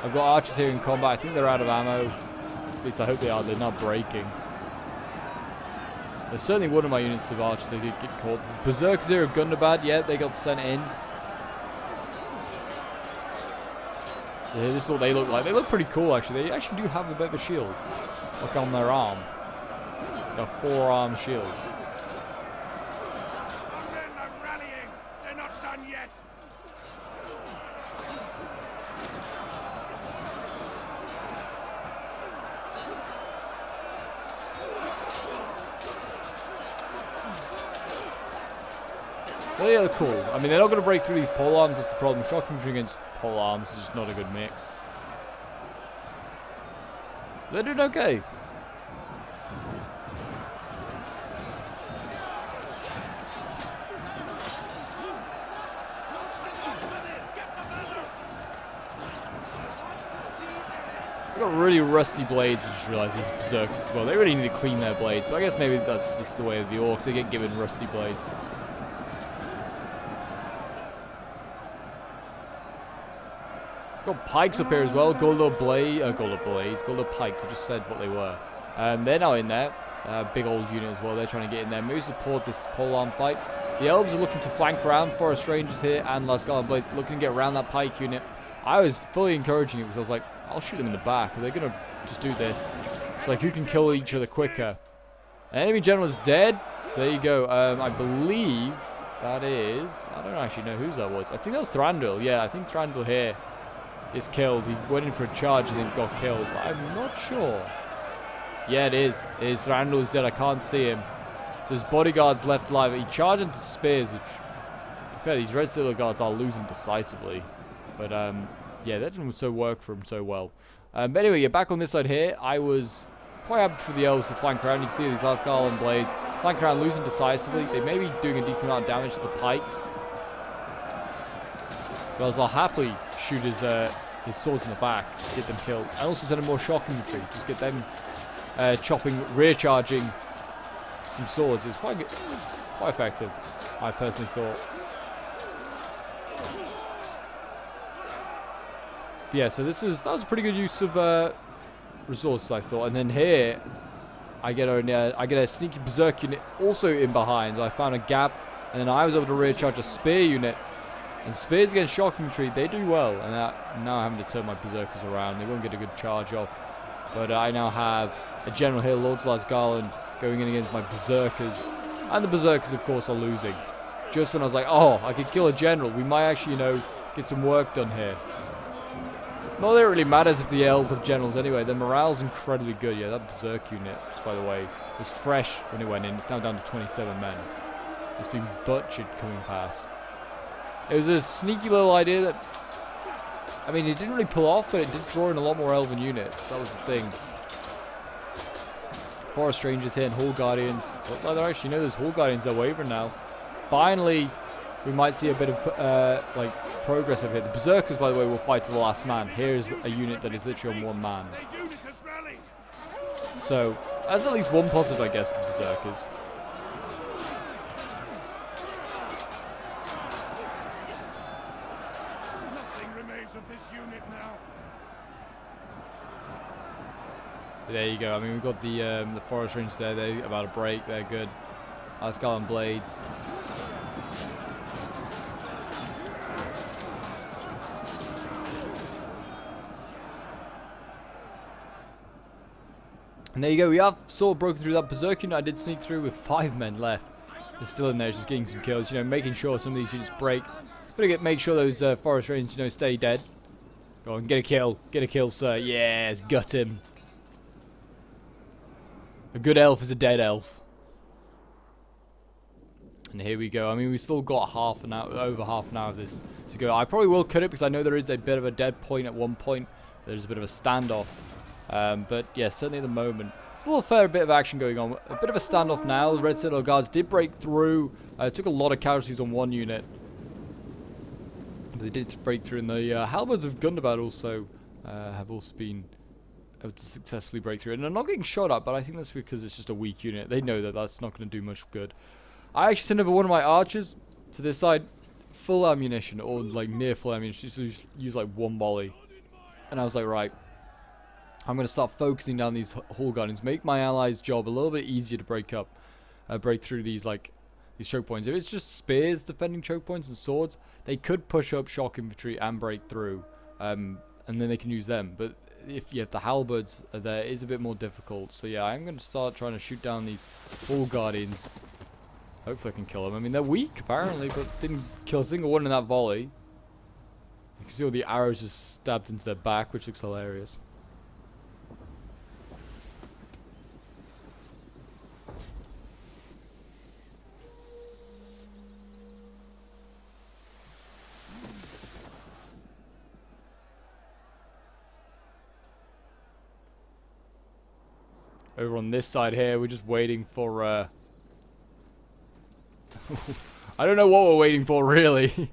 I've got archers here in combat. I think they're out of ammo. At least I hope they are. They're not breaking. There's certainly one of my units of archers that did get caught. Berserkers here of Gundabad. Yeah, they got sent in. So here, this is what they look like. They look pretty cool, actually. They actually do have a bit of a shield. Like on their arm. Like a forearm shield. They're not done yet. They are cool. I mean, they're not going to break through these polearms. That's the problem. Shock infantry against polearms is just not a good mix. They're doing okay. They've got really rusty blades. I just realized these berserkers as well. They really need to clean their blades. But I guess maybe that's just the way of the orcs. They get given rusty blades. Got pikes up here as well. Golden blades. Golden pikes. I just said what they were. They're now in there. Big old unit as well. They're trying to get in there. Maybe support this polearm fight. The elves are looking to flank around. Forest Rangers here and Lasgarland Blades looking to get around that pike unit. I was fully encouraging it because I was like, I'll shoot them in the back. They're going to just do this. It's like, who can kill each other quicker? Enemy general is dead. So there you go. I believe that is... I don't actually know whose that was. I think that was Thranduil. Yeah, I think Thranduil here is killed. He went in for a charge and then got killed. But I'm not sure. Yeah, it is. Thranduil is dead. I can't see him. So his bodyguard's left alive. He charged into spears, which... fair, these Red Citadel guards are losing decisively. But, yeah, that didn't work for him so well. But anyway, yeah, back on this side here, I was quite happy for the elves to flank around. You can see these Lasgarland Blades flank around, losing decisively. They may be doing a decent amount of damage to the pikes. But I'll happily shoot his swords in the back, get them killed. And also send him more shock infantry, just get them rear charging some swords. It was quite good, quite effective, I personally thought. Yeah, so that was a pretty good use of resources, I thought. And then here, I get a sneaky berserk unit also in behind. So I found a gap, and then I was able to rear charge a spear unit. And spears against shock infantry, they do well. And now I'm having to turn my berserkers around. They won't get a good charge off. But I now have a general here, Lords Lasgarland, going in against my berserkers. And the berserkers, of course, are losing. Just when I was like, oh, I could kill a general. We might actually, get some work done here. Not that it really matters if the elves have generals anyway. Their morale's incredibly good. Yeah, that berserk unit, just by the way, was fresh when it went in. It's now down to 27 men. It's been butchered coming past. It was a sneaky little idea that... I mean, it didn't really pull off, but it did draw in a lot more elven units. That was the thing. Forest Rangers here and Hall Guardians. Look like they're actually, those Hall Guardians are wavering now. Finally, we might see a bit of like progress over here. The Berserkers, by the way, will fight to the last man. Here's a unit that is literally on one man. So that's at least one positive, I guess, with the Berserkers. Nothing remains of this unit now. There you go. I mean, we've got the forest range there. They're about to break. They're good. Let's go on blades. And there you go. We have sort of broken through that berserk unit. I did sneak through with 5 men left. They're still in there, just getting some kills. You know, making sure some of these units break. Gotta make sure those forest range, you know, stay dead. Go on, get a kill. Get a kill, sir. Yes, gut him. A good elf is a dead elf. And here we go. I mean, we still got over half an hour of this to go. I probably will cut it because I know there is a bit of a dead point at one point. There's a bit of a standoff. But yeah, certainly at the moment, still a fair bit of action going on. A bit of a standoff now. The Red Citadel Guards did break through. Took a lot of casualties on one unit. They did break through, and the halberds of Gundabad also have also been able to successfully break through. And they're not getting shot at, but I think that's because it's just a weak unit. They know that that's not going to do much good. I actually sent over one of my archers to this side, full ammunition, or like near full ammunition, so just use like one volley. And I was like, right, I'm going to start focusing down these Hall Guardians, make my allies' job a little bit easier to break through these these choke points. If it's just spears defending choke points and swords, they could push up shock infantry and break through, and then they can use them. But if you have the halberds there, it is a bit more difficult. So yeah, I'm going to start trying to shoot down these Hall Guardians. Hopefully I can kill them. I mean, they're weak apparently, but didn't kill a single one in that volley. You can see all the arrows just stabbed into their back, which looks hilarious. Over on this side here, we're just waiting for I don't know what we're waiting for, really.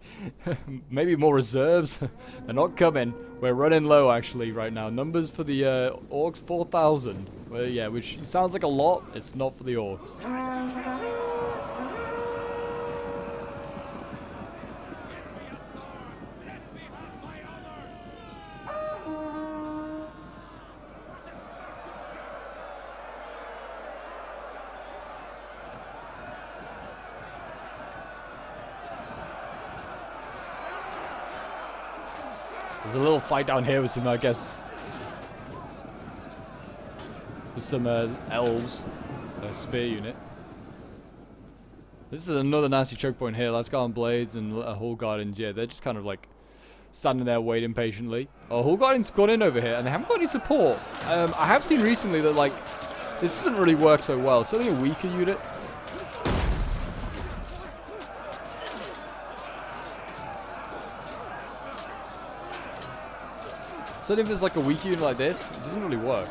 Maybe more reserves. They're not coming. We're running low, actually, right now. Numbers for the orcs, 4,000. Well, yeah, which sounds like a lot. It's not for the orcs. There's a little fight down here with some, I guess, with some elves, a spear unit. This is another nasty choke point here. Let's go on blades and Hall Guardians. Yeah, they're just kind of like standing there waiting patiently. Oh, Hall Guardians gone in over here, and they haven't got any support. I have seen recently that like this doesn't really work so well. It's only a weaker unit. So if there's like a weak unit like this, it doesn't really work.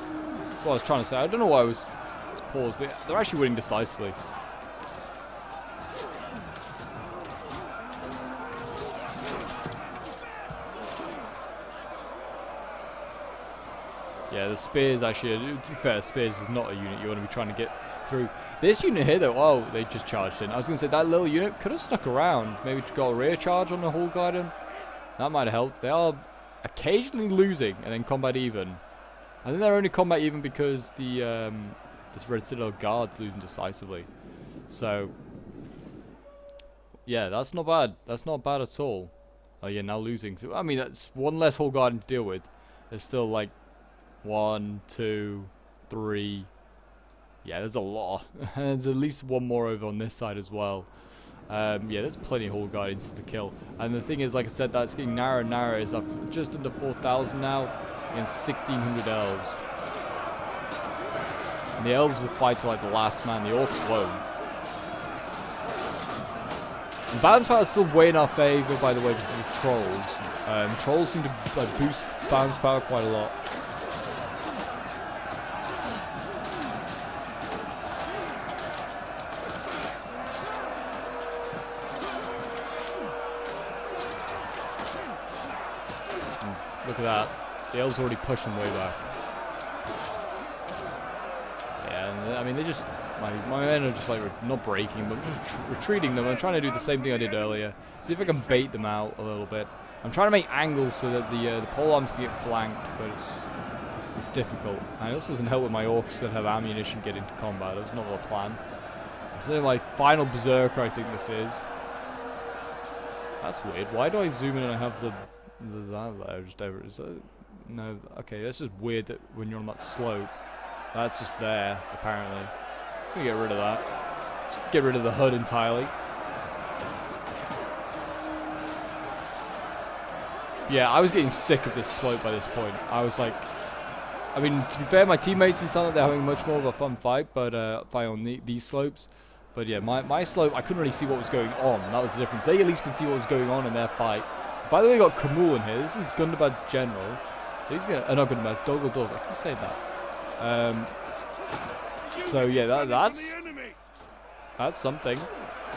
That's what I was trying to say. I don't know why I was paused, but they're actually winning decisively. Yeah, the spears actually, to be fair, spears is not a unit you want to be trying to get through. This unit here though, oh, they just charged in. I was going to say that little unit could have snuck around. Maybe got a rear charge on the Hall Guardian. That might have helped. They are occasionally losing and then combat even. I think they're only combat even because the this Red Citadel Guard's losing decisively. So yeah, that's not bad. That's not bad at all. Oh yeah, now losing. So I mean, that's one less Hall Guardian to deal with. There's still like 1, 2, 3. Yeah, there's a lot. And there's at least one more over on this side as well. Yeah, there's plenty of Hall Guardians to kill. And the thing is, like I said, that's getting narrower and narrower. It's just under 4,000 now against 1,600 elves. And the elves will fight to like the last man. The orcs won't. And balance power is still way in our favor, by the way, because of the trolls. Trolls seem to like boost balance power quite a lot. Look at that. The elves already pushed them way back. Yeah, and I mean, they just... My men are just like, not breaking, but just retreating them. I'm trying to do the same thing I did earlier. See if I can bait them out a little bit. I'm trying to make angles so that the pole arms can get flanked, but it's difficult. And it also doesn't help with my orcs that have ammunition get into combat. That was not the plan. It's my final berserker, I think this is. That's weird. Why do I zoom in and I have that there just over? Is that, no, okay, that's just weird that when you're on that slope, that's just there, apparently. I'm gonna get rid of that. Just get rid of the HUD entirely. Yeah, I was getting sick of this slope by this point. I was like, I mean, to be fair, my teammates and some they're having much more of a fun fight, but fight on these slopes. But yeah, my slope, I couldn't really see what was going on. That was the difference. They at least could see what was going on in their fight. By the way, we got Kamul in here. This is Gundabad's general. So he's gonna, not Gundabad, Dogledor's. I keep saying that. So yeah, that's something.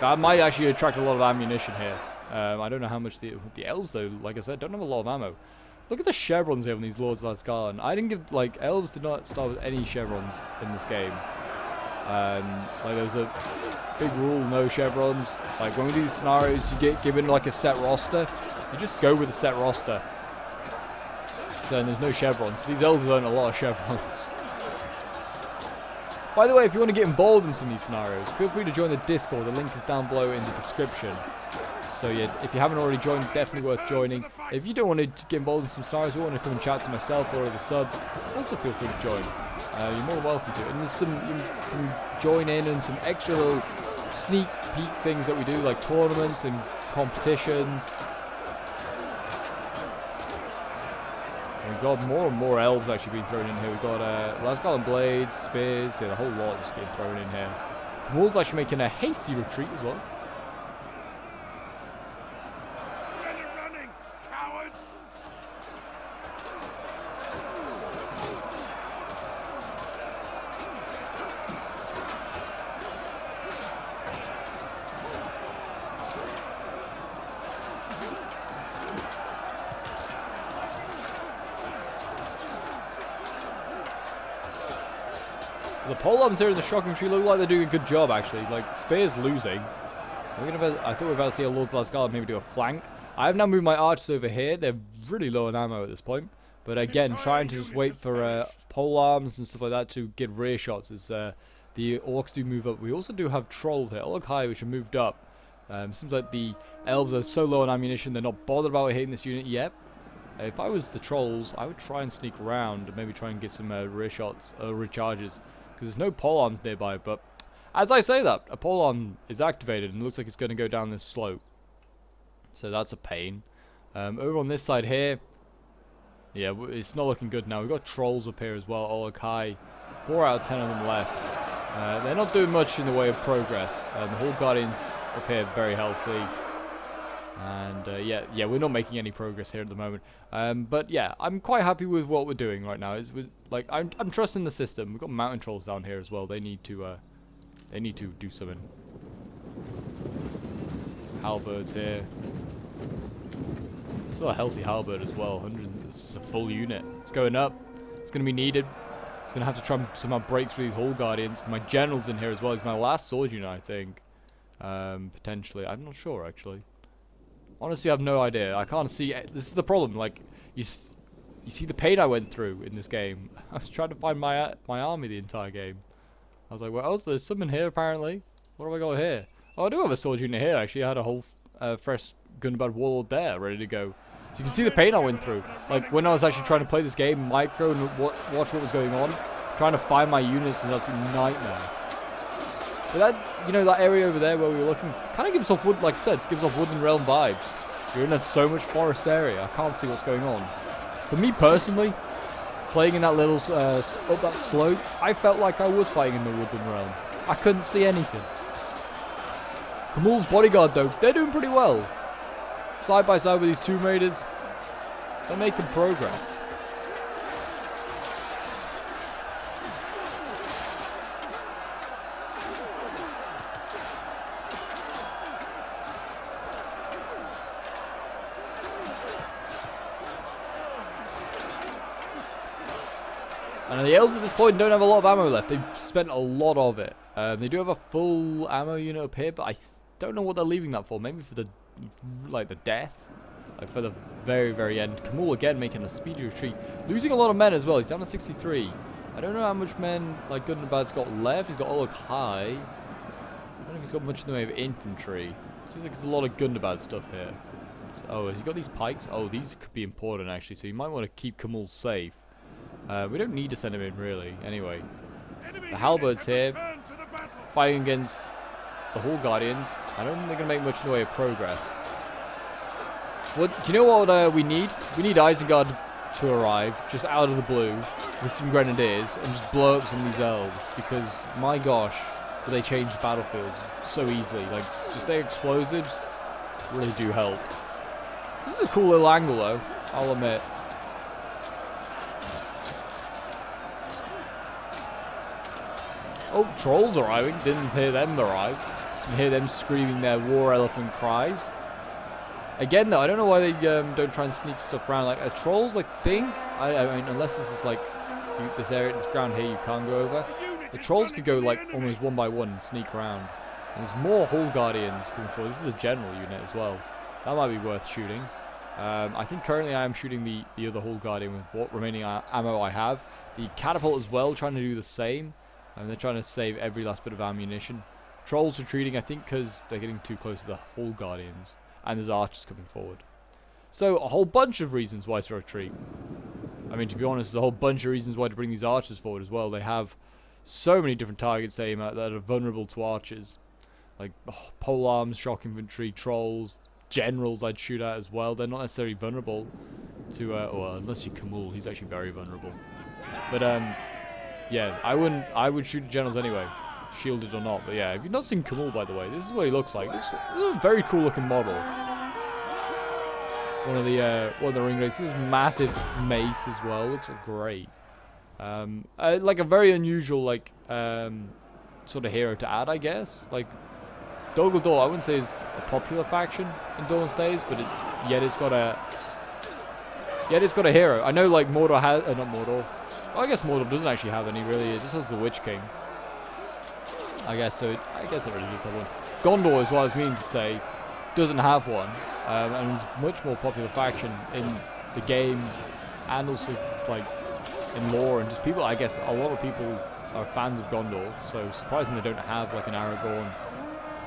That might actually attract a lot of ammunition here. I don't know how much the elves though, like I said, don't have a lot of ammo. Look at the chevrons here on these Lords of Lasgarland. I didn't give, like, elves did not start with any chevrons in this game. Like there's a big rule, no chevrons. Like when we do these scenarios, you get given like a set roster. You just go with a set roster. So and there's no chevrons. These elves learn a lot of chevrons. By the way, if you want to get involved in some of these scenarios, feel free to join the Discord. The link is down below in the description. So yeah, if you haven't already joined, definitely worth joining. If you don't want to get involved in some scenarios, or want to come and chat to myself or the subs, also feel free to join. You're more than welcome to. And there's some, you can join in and some extra little sneak peek things that we do, like tournaments and competitions. And we've got more and more elves actually being thrown in here. We've got Lasgarland blades, spears, yeah, the whole lot just getting thrown in here. Kamul's actually making a hasty retreat as well. The polearms here in the shocking tree look like they're doing a good job, actually. Like, Spear's losing. I thought we were about to see a Lord's Lasgarland maybe do a flank. I have now moved my archers over here. They're really low on ammo at this point. But again, trying to just wait for polearms and stuff like that to get rear shots as the orcs do move up. We also do have trolls here, Olog High, which have moved up. Seems like the elves are so low on ammunition, they're not bothered about hitting this unit yet. If I was the trolls, I would try and sneak around and maybe try and get some rear shots, recharges. Because there's no polearms nearby, but as I say that, a polearm is activated and looks like it's going to go down this slope. So that's a pain. Over on this side here, yeah, it's not looking good now. We've got trolls up here as well, Olog High. 4 out of 10 of them left. They're not doing much in the way of progress. The Hall Guardians up here very healthy. And yeah, we're not making any progress here at the moment. But yeah, I'm quite happy with what we're doing right now. Like I'm trusting the system. We've got mountain trolls down here as well. They need to do something. Halberds here. Still a healthy halberd as well. 100. It's a full unit. It's going up. It's going to be needed. It's going to have to try and somehow break through these Hall Guardians. My general's in here as well. He's my last sword unit, I think. Potentially. I'm not sure actually. Honestly, I have no idea. I can't see. This is the problem. Like, you see the pain I went through in this game. I was trying to find my army the entire game. I was like, well, there's someone here apparently. What have I got here? Oh, I do have a sword unit here. Actually, I had a whole fresh Gundabad warlord there, ready to go. So you can see the pain I went through. Like when I was actually trying to play this game, micro and watch what was going on, trying to find my units was an absolute nightmare. But that, you know, that area over there where we were looking, kind of gives off like I said, gives off Woodland Realm vibes. You're in so much forest area, I can't see what's going on. For me personally, playing in that little, up that slope, I felt like I was fighting in the Woodland Realm. I couldn't see anything. Kamul's bodyguard though, they're doing pretty well. Side by side with these Tomb Raiders, they're making progress. And the elves at this point don't have a lot of ammo left. They've spent a lot of it. They do have a full ammo unit up here, but I don't know what they're leaving that for. Maybe for the, like, the death. Like, for the very, very end. Kamul, again, making a speedy retreat. Losing a lot of men as well. He's down to 63. I don't know how much men, like, good and bad's got left. He's got Olog High. I don't know if he's got much in the way of infantry. Seems like there's a lot of Gundabad stuff here. So, oh, has he got these pikes? Oh, these could be important, actually. So you might want to keep Kamul safe. We don't need to send him in, really. Anyway. The halberds here. Fighting against the Hall Guardians. I don't think they're going to make much in the way of progress. What, do you know what we need? We need Isengard to arrive, just out of the blue, with some grenadiers, and just blow up some of these elves. Because, my gosh, will they change battlefields so easily. Like, just their explosives really do help. This is a cool little angle, though, I'll admit. Oh, trolls arriving. Didn't hear them arrive. Didn't hear them screaming their war elephant cries. Again, though, I don't know why they don't try and sneak stuff around. Like, a troll's like thing. I mean, unless this is like this area, this ground here, you can't go over. The trolls could go like almost one by one and sneak around. And there's more Hall Guardians coming forward. This is a general unit as well. That might be worth shooting. I think currently I am shooting the other Hall Guardian with what remaining ammo I have. The catapult as well, trying to do the same. And they're trying to save every last bit of ammunition. Trolls retreating, I think, because they're getting too close to the Hall Guardians. And there's archers coming forward. So, a whole bunch of reasons why to retreat. I mean, to be honest, there's a whole bunch of reasons why to bring these archers forward as well. They have so many different targets to aim at that are vulnerable to archers. Like, pole arms, shock infantry, trolls, generals I'd shoot at as well. They're not necessarily vulnerable to, well, unless you Kamul, he's actually very vulnerable. But, yeah, I would shoot generals anyway, shielded or not. But yeah, if you've not seen Kamul, by the way, this is what he looks like. This is a very cool looking model. One of the ring rates. This is massive mace as well. Looks great. Like a very unusual sort of hero to add, I guess. Like Dol Guldur, I wouldn't say is a popular faction in Dawnless days, but yet it's got a hero. I know like Mordor has not Mordor. Well, I guess Mordor doesn't actually have any, really. It just has the Witch King. I guess so. I guess it really does have one. Gondor is what I was meaning to say. Doesn't have one. And it's a much more popular faction in the game. And also, like, in lore. And just people, I guess, a lot of people are fans of Gondor. So, surprising they don't have, like, an Aragorn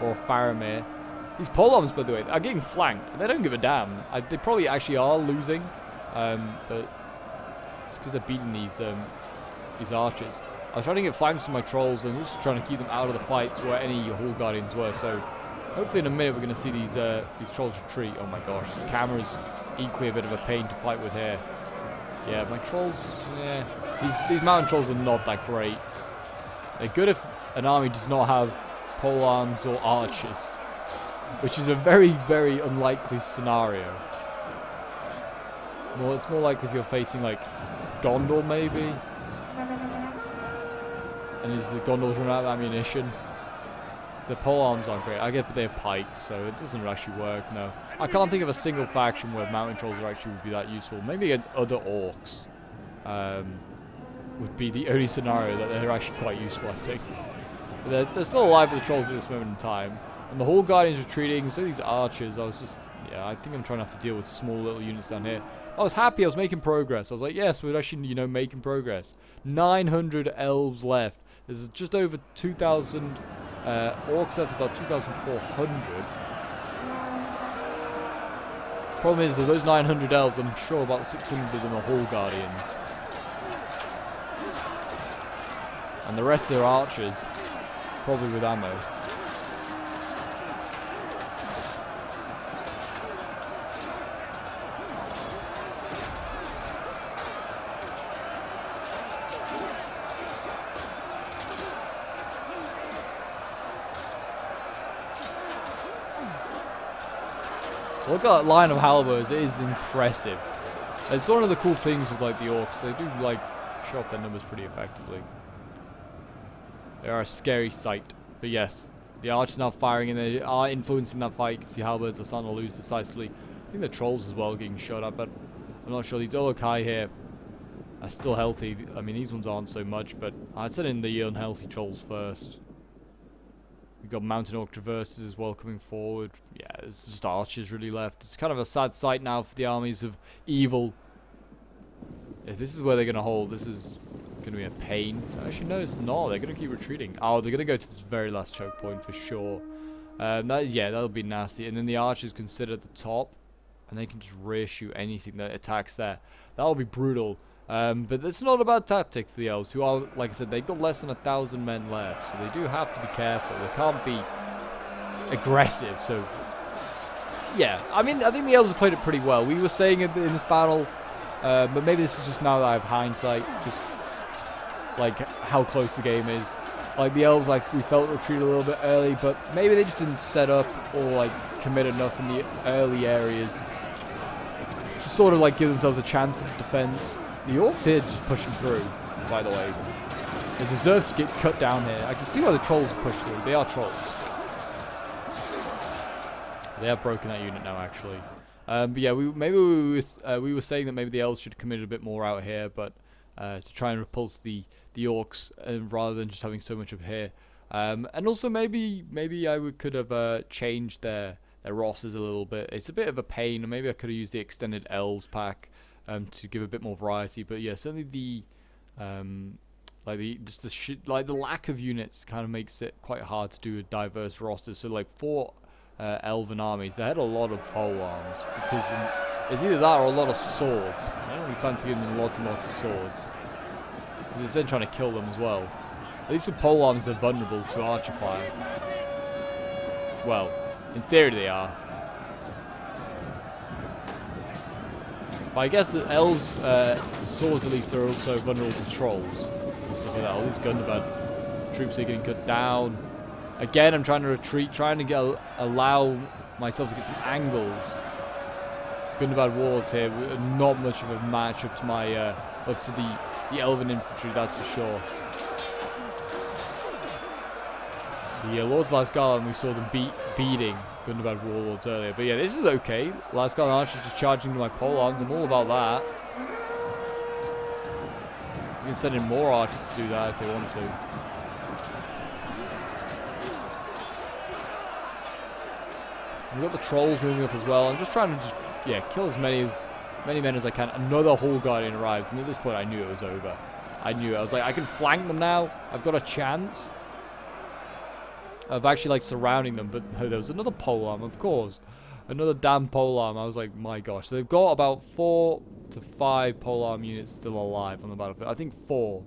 or a Faramir. These polearms, by the way, are getting flanked. They don't give a damn. They probably actually are losing. But it's because they're beating these archers. I was trying to get flanks from my trolls and also trying to keep them out of the fights where any Hall Guardians were. So hopefully in a minute we're going to see these trolls retreat. Oh my gosh, the camera's equally a bit of a pain to fight with here. Yeah, my trolls, yeah. These mountain trolls are not that great. They're good if an army does not have polearms or archers, which is a very, very unlikely scenario. Well, it's more likely if you're facing, like, Gondor, maybe. And is the Gondor's run out of ammunition? So the polearms aren't great. I get that they have pikes, so it doesn't actually work, no. I can't think of a single faction where mountain trolls would be that useful. Maybe against other orcs. Would be the only scenario that they're actually quite useful, I think. But they're still alive with the trolls at this moment in time. And the Hall Guardians retreating, so these archers, yeah, I think I'm trying to have to deal with small little units down here. I was happy, I was making progress. I was like, yes, we're actually, you know, making progress. 900 elves left. There's just over 2,000 orcs left, about 2,400. Problem is that those 900 elves, I'm sure about 600 of them are Hall Guardians. And the rest are archers, probably with ammo. Look at that line of halberds, it is impressive. It's one of the cool things with like the orcs, they do like show off their numbers pretty effectively. They are a scary sight, but yes, the archers now firing and they are influencing that fight because the halberds are starting to lose decisively. I think the trolls as well getting shot at, but I'm not sure. These Olokai here, are still healthy. I mean, these ones aren't so much, but I'd send in the unhealthy trolls first. We've got mountain orc traverses as well coming forward. Yeah, there's just archers really left. It's kind of a sad sight now for the armies of evil. If this is where they're going to hold, this is going to be a pain. Actually, no, it's not. They're going to keep retreating. Oh, they're going to go to this very last choke point for sure. Yeah, that'll be nasty. And then the archers can sit at the top, and they can just rear shoot anything that attacks there. That'll be brutal. But it's not a bad tactic for the elves, who are, like I said, they've got less than 1,000 men left, so they do have to be careful. They can't be aggressive. So, yeah, I mean, I think the elves have played it pretty well. We were saying in this battle, but maybe this is just now that I have hindsight, just like how close the game is. Like the elves, like we felt retreat a little bit early, but maybe they just didn't set up or like commit enough in the early areas to sort of like give themselves a chance at defense. The orcs here just pushing through, by the way. They deserve to get cut down here. I can see why the trolls are pushed through. They are trolls. They have broken that unit now, actually. But yeah, we were saying that maybe the elves should have committed a bit more out here, but to try and repulse the orcs, rather than just having so much up here. And also maybe could have changed their rosters a little bit. It's a bit of a pain, or maybe I could have used the extended elves pack to give a bit more variety. But yeah, certainly the the lack of units kind of makes it quite hard to do a diverse roster. So like for elven armies, they had a lot of pole arms because it's either that or a lot of swords. I don't really fancy giving them lots and lots of swords because it's then trying to kill them as well. At least with pole arms, they're vulnerable to archer fire. Well, in theory they are. But I guess the elves' swords at least are also vulnerable to trolls and stuff like that. All these Gundabad troops are getting cut down. Again, I'm trying to retreat, trying to allow myself to get some angles. Gundabad warlords here, not much of a match up to my up to the elven infantry, that's for sure. The Lords of Lasgarland, we saw them beating Gundabad warlords earlier. But yeah, this is okay. Lasgarland archers just charging to my pole arms. I'm all about that. You can send in more archers to do that if they want to. We've got the trolls moving up as well. I'm just trying to kill as many men as I can. Another Hall Guardian arrives, and at this point I knew it was over. I knew it. I was like, I can flank them now. I've got a chance of actually like surrounding them. But no, there was another polearm, of course. Another damn polearm. I was like, my gosh. So they've got about 4 to 5 polearm units still alive on the battlefield. I think 4.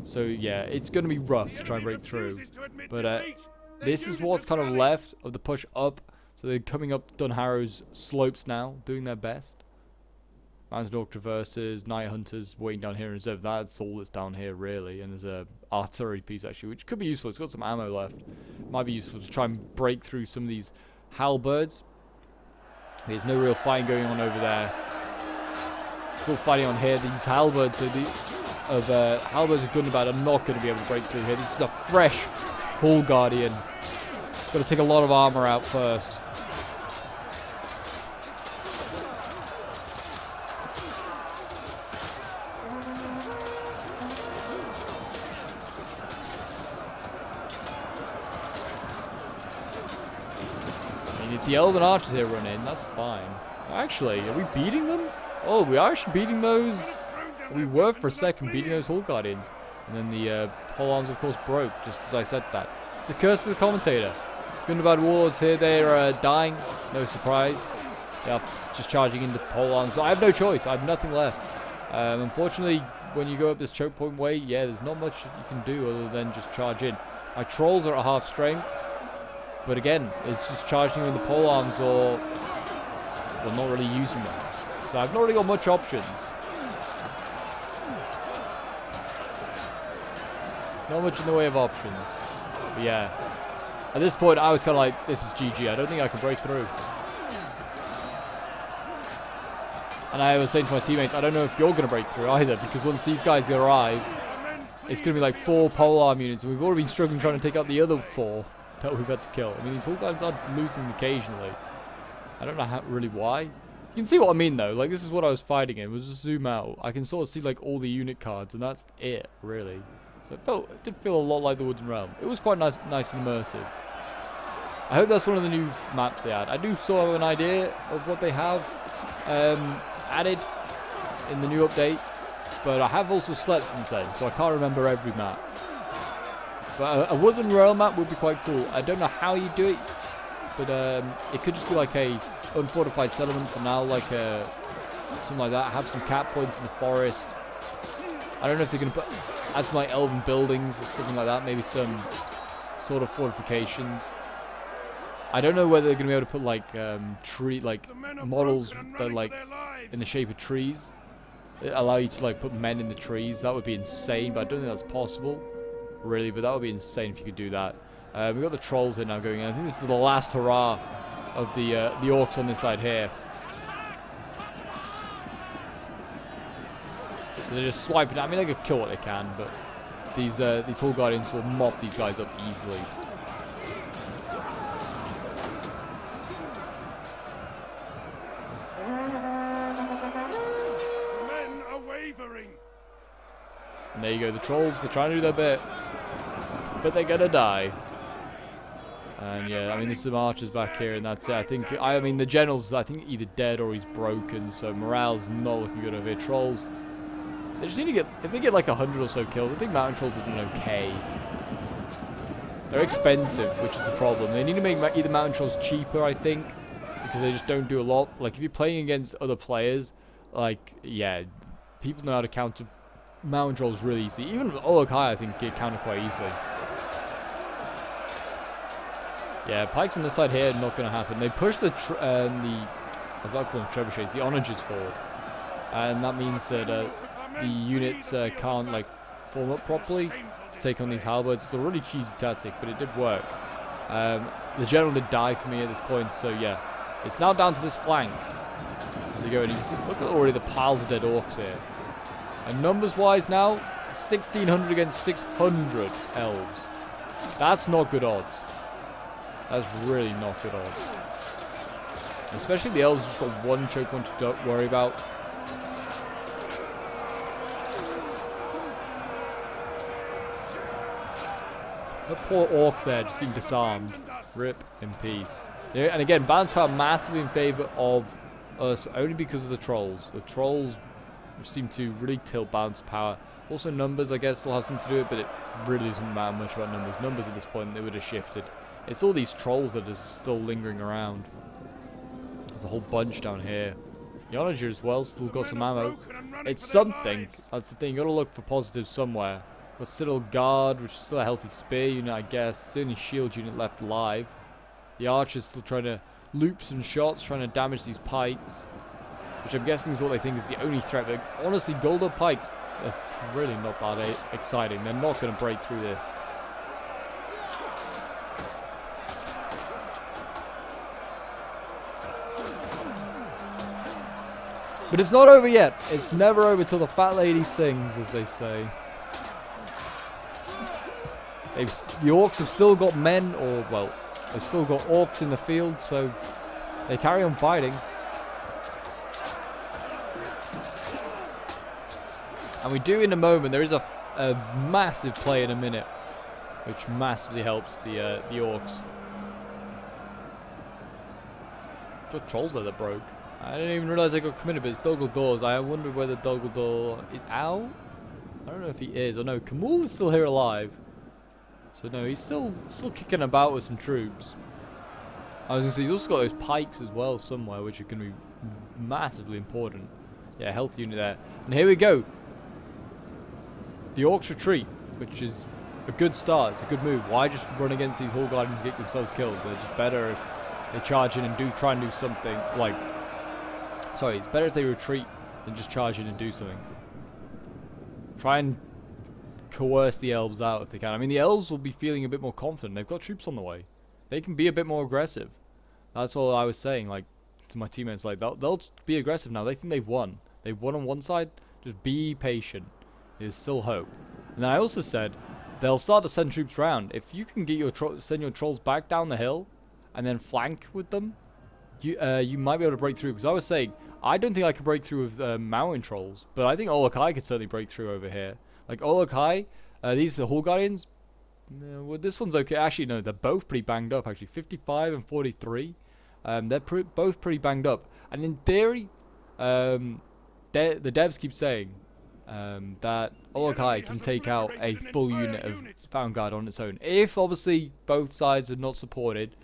So yeah, it's going to be rough to try and break through. But this is what's kind of left of the push up. So they're coming up Dunharrow's slopes now, doing their best. Mountain Orc traverses, Night Hunters waiting down here in reserve. That's all that's down here, really. And there's a artillery piece, actually, which could be useful. It's got some ammo left. Might be useful to try and break through some of these halberds. There's no real fighting going on over there. Still fighting on here. These halberds, halberds of Gundabad are not going to be able to break through here. This is a fresh Hall Guardian. Got to take a lot of armor out first. If the elven archers here run in, that's fine. Actually, are we beating them? Oh, we are actually beating those. We were for a second beating those Hall Guardians. And then the pole arms, of course, broke, just as I said that. It's a curse of the commentator. Gundabad warlords here, they're dying. No surprise. They are just charging into pole arms. But I have no choice. I have nothing left. Unfortunately, when you go up this choke point way, yeah, there's not much you can do other than just charge in. My trolls are at half strength. But again, it's just charging with the pole arms or not really using them. So I've not really got much options. Not much in the way of options. But yeah. At this point, I was kind of like, this is GG. I don't think I can break through. And I was saying to my teammates, I don't know if you're going to break through either. Because once these guys arrive, it's going to be like 4 polearm units. And we've already been struggling trying to take out the other 4. That we've had to kill. I mean, these Hall Guardians are losing occasionally. I don't know really why. You can see what I mean though. Like this is what I was fighting in. Was just zoom out. I can sort of see like all the unit cards, and that's it really. So it did feel a lot like the Woodland Realm. It was quite nice and immersive. I hope that's one of the new maps they add. I do sort of have an idea of what they have added in the new update, but I have also slept since then, so I can't remember every map. But a Woodland Realm map would be quite cool. I don't know how you do it, but it could just be like a unfortified settlement for now, like something like that. Have some cap points in the forest. I don't know if they're going to add some like elven buildings or something like that. Maybe some sort of fortifications. I don't know whether they're going to be able to put like models that are like in the shape of trees. It allow you to like put men in the trees. That would be insane, but I don't think that's possible, really. But that would be insane if you could do that. We've got the trolls in now going in. I think this is the last hurrah of the orcs on this side here. So they're just swiping. I mean, they could kill what they can, but these Hall Guardians will mop these guys up easily. And there you go, the trolls, they're trying to do their bit, but they're gonna die. And yeah, I mean, there's some archers back here, and that's it. I mean, the general's, I think, either dead or he's broken, so morale's not looking good over here. Trolls, they just need to get, if they get like 100 or so kills, I think mountain trolls are doing okay. They're expensive, which is the problem. They need to make either mountain trolls cheaper, I think, because they just don't do a lot. Like, if you're playing against other players, like, yeah, people know how to counter mountain trolls really easily. Even Olokai, I think, get countered quite easily. Yeah, pikes on this side here, not going to happen. They push the I've got to call them trebuchets, the onagers forward. And that means that the units can't, like, form up properly to take on these halberds. It's a really cheesy tactic, but it did work. The general did die for me at this point, so yeah. It's now down to this flank. As they go, and you can see, look at already the piles of dead orcs here. And numbers-wise now, 1,600 against 600 elves. That's not good odds. That's really not good odds. Especially the elves just got one choke point to worry about. The poor orc there just getting disarmed. Rip in peace. Yeah, and again, balance power massively in favor of us, only because of the trolls. The trolls seem to really tilt balance power. Also numbers, I guess, will have something to do with it, but it really doesn't matter much about numbers. Numbers at this point, they would have shifted. It's all these trolls that are still lingering around. There's a whole bunch down here. The Onager as well, still got some ammo. It's something. That's the thing, you gotta look for positives somewhere. Got Citadel Guard, which is still a healthy spear unit, I guess. It's the only shield unit left alive. The archer's still trying to loop some shots, trying to damage these pikes, which I'm guessing is what they think is the only threat. But honestly, Golden pikes are really not that exciting. They're not going to break through this. But it's not over yet. It's never over till the fat lady sings, as they say. The orcs have still got men, or, well, they've still got orcs in the field, so they carry on fighting. And we do in a moment. There is a massive play in a minute, which massively helps the orcs. Got trolls there that broke. I didn't even realize they got committed, but it's Dogledor's. I wonder whether Dogledor is out. I don't know if he is. Oh no, Kamul is still here alive. So no, he's still kicking about with some troops. I was gonna say he's also got those pikes as well somewhere, which are gonna be massively important. Yeah, health unit there. And here we go. The orcs retreat, which is a good start. It's a good move. Why just run against these Hall Guardians and get themselves killed? They're just better if they charge in and try and do something. Like, sorry, it's better if they retreat than just charge in and do something. Try and coerce the elves out if they can. I mean, the elves will be feeling a bit more confident. They've got troops on the way. They can be a bit more aggressive. That's all I was saying, like, to my teammates. Like, they'll be aggressive now. They think they've won. They've won on one side. Just be patient. There's still hope. And then I also said they'll start to send troops round. If you can get send your trolls back down the hill and then flank with them, you might be able to break through. Because I was saying, I don't think I can break through with mountain trolls, but I think Olokai could certainly break through over here. Like Olokai, these are the Hall Guardians. Well, this one's okay. Actually, no, they're both pretty banged up. Actually, 55 and 43. They're both pretty banged up. And in theory, the devs keep saying that Olokai can take out a full unit of Fountain Guard on its own. If, obviously, both sides are not supported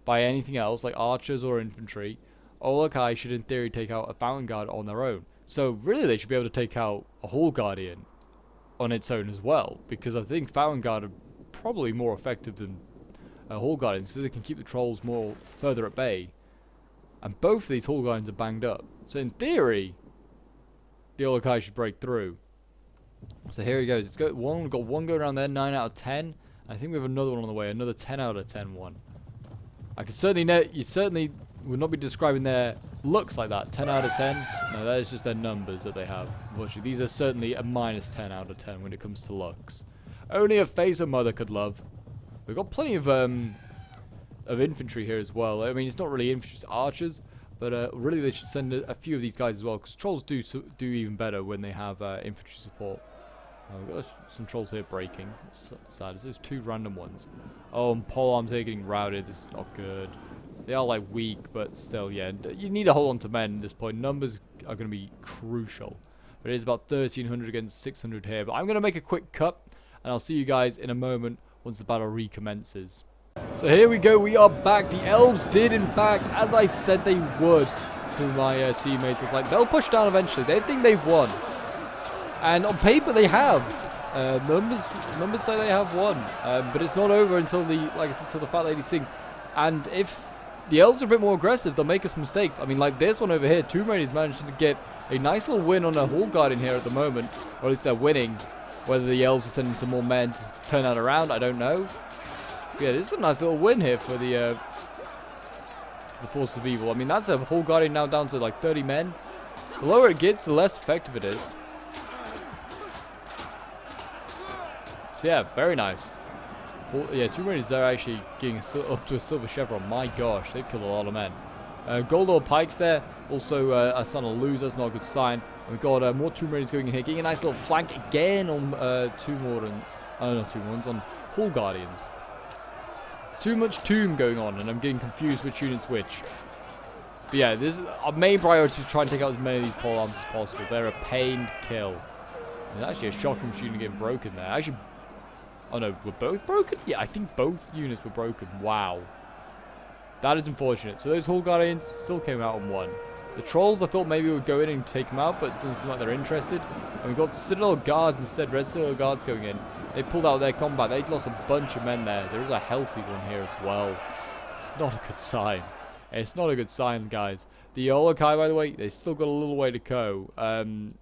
by anything else, like archers or infantry, Olokai should, in theory, take out a Fountain Guard on their own. So, really, they should be able to take out a Hall Guardian on its own as well. Because I think Fountain Guard are probably more effective than Hall Guardians, so they can keep the trolls more further at bay. And both of these Hall Guardians are banged up. So in theory, the Olokai should break through. So here he goes. We've got one going around there, 9 out of 10. I think we have another one on the way, another 10 out of 10 one. I could certainly you certainly would not be describing their looks like that. 10 out of 10. No, that is just their numbers that they have. Unfortunately, these are certainly a minus 10 out of 10 when it comes to looks. Only a face a mother could love. We've got plenty of infantry here as well. I mean, it's not really infantry, it's archers. But really, they should send a few of these guys as well, because trolls do even better when they have infantry support. We've got some trolls here breaking. It's sad. There's 2 random ones. Oh, and pole arms here getting routed. This is not good. They are like weak, but still, yeah. You need to hold on to men at this point. Numbers are going to be crucial. But it is about 1,300 against 600 here. But I'm going to make a quick cut, and I'll see you guys in a moment once the battle recommences. So here we go, we are back. The elves did, in fact, as I said they would to my teammates. It's like, they'll push down eventually. They think they've won. And on paper, they have. Numbers say they have won. But it's not over until until the Fat Lady sings. And if the elves are a bit more aggressive, they'll make us mistakes. I mean, like this one over here, Tomb Raider's managed to get a nice little win on a Hall Guardian here at the moment. Or at least they're winning. Whether the elves are sending some more men to turn that around, I don't know. Yeah, this is a nice little win here for the Force of Evil. I mean, that's a Hall Guardian now down to like 30 men. The lower it gets, the less effective it is. So yeah, very nice. Well, yeah, Tomb Raiders are actually getting up to a silver chevron. My gosh, they've killed a lot of men. Gold or pikes there. Also, a son of lose. That's not a good sign. And we've got more Tomb Raiders going in here, getting a nice little flank again on Tomb Wardens. Oh, not Tomb Wardens, on Hall Guardians. Too much tomb going on, and I'm getting confused which unit's which. But yeah, this is our main priority to try and take out as many of these pole arms as possible. They're a pain to kill. There's actually a shotgun unit getting broken there. Actually, oh no, were both broken? Yeah, I think both units were broken. Wow. That is unfortunate. So those Hall Guardians still came out on 1. The Trolls, I thought maybe would go in and take them out, but it doesn't seem like they're interested. And we've got Citadel Guards instead, Red Citadel Guards going in. They pulled out their combat. They lost a bunch of men there. There is a healthy one here as well. It's not a good sign. It's not a good sign, guys. The Olokai, by the way, they still got a little way to go.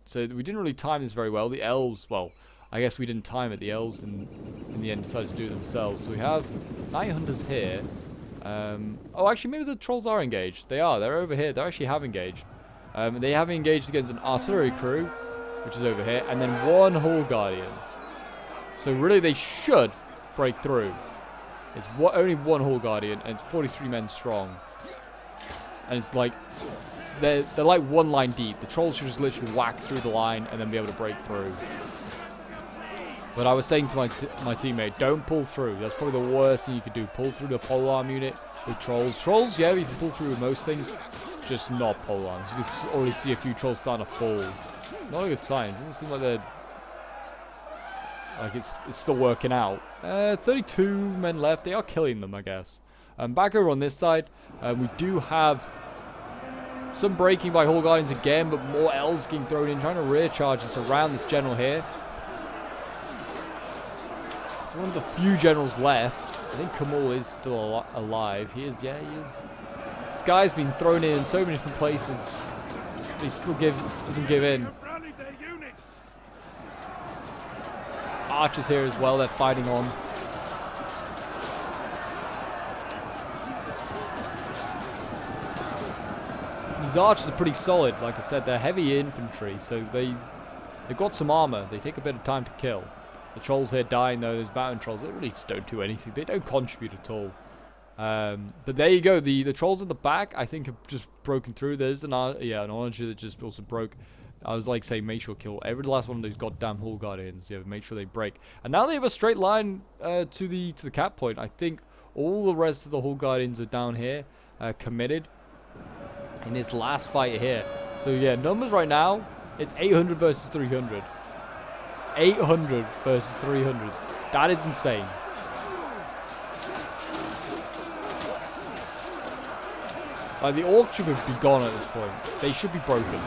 So we didn't really time this very well. The elves, well, I guess we didn't time it. The elves, in the end, decided to do it themselves. So we have Night Hunters here. Oh, actually, maybe the Trolls are engaged. They are. They're over here. They actually have engaged. They have engaged against an artillery crew, which is over here, and then 1 Hall Guardian. So really, they should break through. It's only 1 Hall Guardian, and it's 43 men strong. And it's like, they're like 1 line deep. The Trolls should just literally whack through the line and then be able to break through. But I was saying to my teammate, don't pull through. That's probably the worst thing you could do. Pull through the polearm unit with Trolls. Trolls, yeah, you can pull through with most things. Just not polearms. You can already see a few Trolls starting to fall. Not a good sign. It doesn't seem like they're... Like, it's still working out. 32 men left. They are killing them, I guess. Back over on this side, we do have some breaking by Hall Guardians again, but more elves getting thrown in, trying to rear charge and surround this general here. It's one of the few generals left. I think Kamal is still alive. He is, yeah, he is. This guy's been thrown in so many different places. He still doesn't give in. Archers here as well, they're fighting on. These archers are pretty solid, like I said, they're heavy infantry, so they've got some armor. They take a bit of time to kill. The Trolls here dying though, those mountain Trolls, they really just don't do anything. They don't contribute at all. But there you go. The trolls at the back, I think, have just broken through. There's an archer that just also broke. I was like saying, make sure kill every last one of those goddamn Hall Guardians. Yeah, make sure they break. And now they have a straight line to the cap point. I think all the rest of the Hall Guardians are down here, committed in this last fight here. So yeah, numbers right now, it's 800 versus 300. 800 versus 300. That is insane. Like, the orcs should be gone at this point. They should be broken.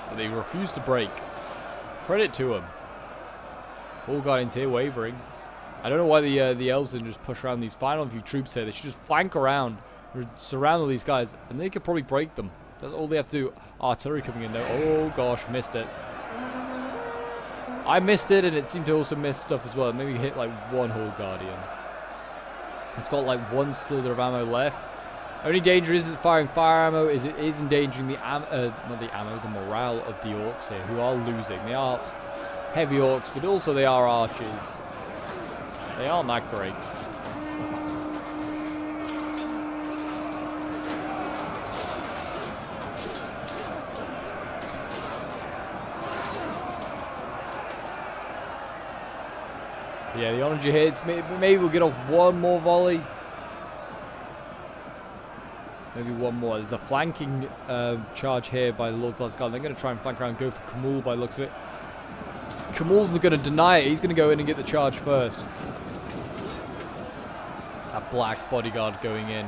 But they refuse to break. Credit to them. All Guardians here wavering. I don't know why the elves didn't just push around these final few troops here. They should just flank around, surround all these guys, and they could probably break them. That's all they have to do. Artillery coming in though. Oh gosh, missed it. I missed it, and it seemed to also miss stuff as well. Maybe hit like one Hall Guardian. It's got like one slither of ammo left. Only danger is firing fire ammo. It is endangering the the morale of the orcs here, who are losing. They are heavy orcs, but also they are archers. They aren't that great. Yeah, the Onager hits. Maybe we'll get off one more volley. Maybe one more. There's a flanking charge here by the Lord's Last Guard. They're going to try and flank around, go for Kamul by the looks of it. Kamul's not going to deny it. He's going to go in and get the charge first. That black bodyguard going in.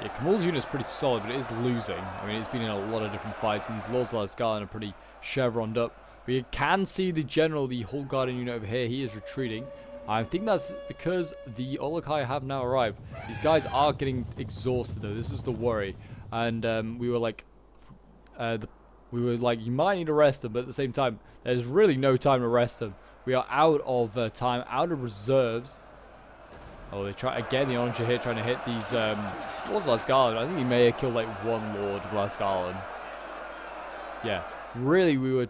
Yeah, Kamul's unit is pretty solid, but it is losing. I mean, it's been in a lot of different fights, and these Lord's Last Guard are pretty chevroned up. We can see the general, the Hall Guardian unit over here. He is retreating. I think that's because the Olokai have now arrived. These guys are getting exhausted, though. This is the worry. And we were like, you might need to rest them, but at the same time, there's really no time to rest them. We are out of time, out of reserves. Oh, they try again. The Onager here trying to hit these. Lord's Last Garland. I think he may have killed like one Lord of Last Garland. Yeah, really, we've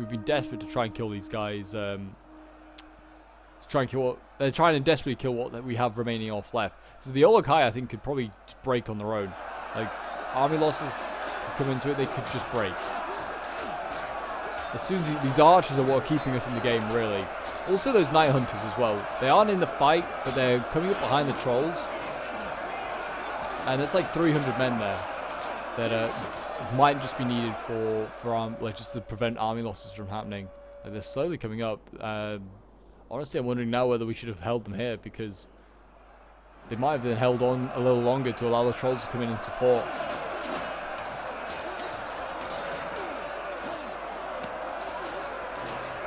been desperate to try and kill these guys. They're trying to desperately kill what we have remaining off left. So the Olokai, I think, could probably just break on their own. Like, army losses could come into it, they could just break. As soon as these archers are what are keeping us in the game, really. Also, those Night Hunters as well. They aren't in the fight, but they're coming up behind the trolls. And there's like 300 men there that might just be needed for just to prevent army losses from happening. Like, they're slowly coming up. Honestly, I'm wondering now whether we should have held them here, because they might have been held on a little longer to allow the trolls to come in and support.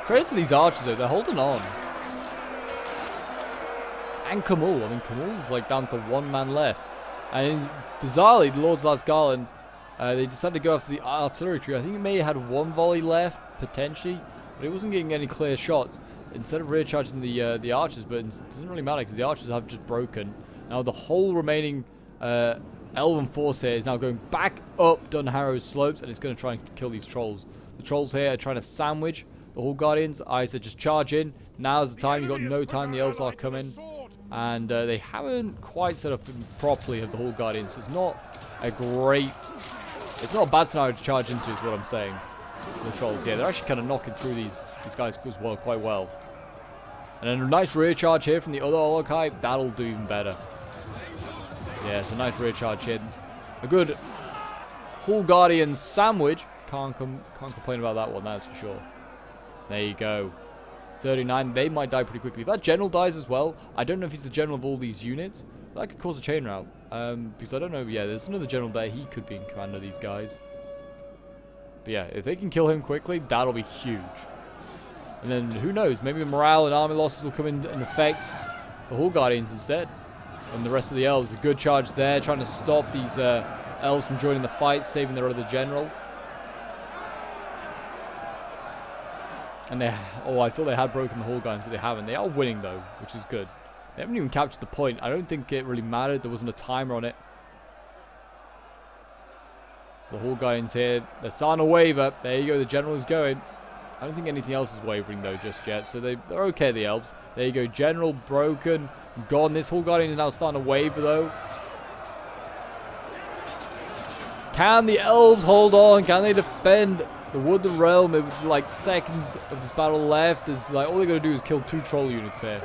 Credit to these archers though, they're holding on. And Kamul, I mean, Kamul's like down to one man left. And bizarrely, the Lord's Last Garland, they decided to go after the artillery tree. I think it may have had one volley left, potentially, but it wasn't getting any clear shots. Instead of rear charging the archers, but it doesn't really matter because the archers have just broken. Now the whole remaining elven force here is now going back up Dunharrow's slopes, and it's going to try and kill these trolls. The trolls here are trying to sandwich the Hall Guardians. I said just charge in. Now's the time. You've got no time. The elves are coming. And they haven't quite set up properly of the Hall Guardians. So it's not a great... It's not a bad scenario to charge into is what I'm saying. The trolls, yeah, they're actually kind of knocking through these guys as well, quite well. And then a nice rear charge here from the other Olokai. That'll do even better. Yeah, it's a nice rear charge here. A good Hall Guardian sandwich. Can't complain about that one, that's for sure. There you go. 39, they might die pretty quickly. If that general dies as well, I don't know if he's the general of all these units. That could cause a chain rout. Because I don't know, yeah, there's another general there. He could be in command of these guys. But yeah, if they can kill him quickly, that'll be huge. And then, who knows, maybe morale and army losses will come in and affect the Hall Guardians instead. And the rest of the elves. A good charge there, trying to stop these elves from joining the fight, saving their other general. And they, oh, I thought they had broken the Hall Guardians, but they haven't. They are winning though, which is good. They haven't even captured the point. I don't think it really mattered. There wasn't a timer on it. The Hall Guardians here. They're starting to waver. There you go. The general is going. I don't think anything else is wavering, though, just yet. So they're okay, the elves. There you go. General broken. Gone. This Hall Guardian is now starting to waver, though. Can the elves hold on? Can they defend the Woodland Realm with like seconds of this battle left? Is like all they gotta do is kill 2 troll units here.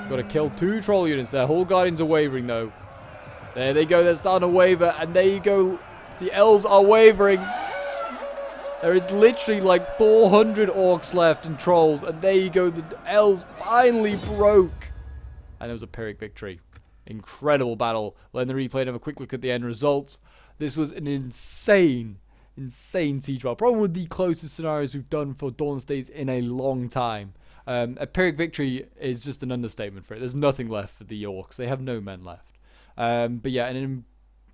Gotta kill 2 troll units there. Hall Guardians are wavering though. There they go, they're starting to waver, and there you go. The elves are wavering. There is literally like 400 orcs left and trolls, and there you go, the elves finally broke. And it was a Pyrrhic victory. Incredible battle. We'll end the replay and have a quick look at the end results. This was an insane siege battle. Probably one of the closest scenarios we've done for Dawnless days in a long time. A Pyrrhic victory is just an understatement for it. There's nothing left for the orcs. They have no men left. But yeah,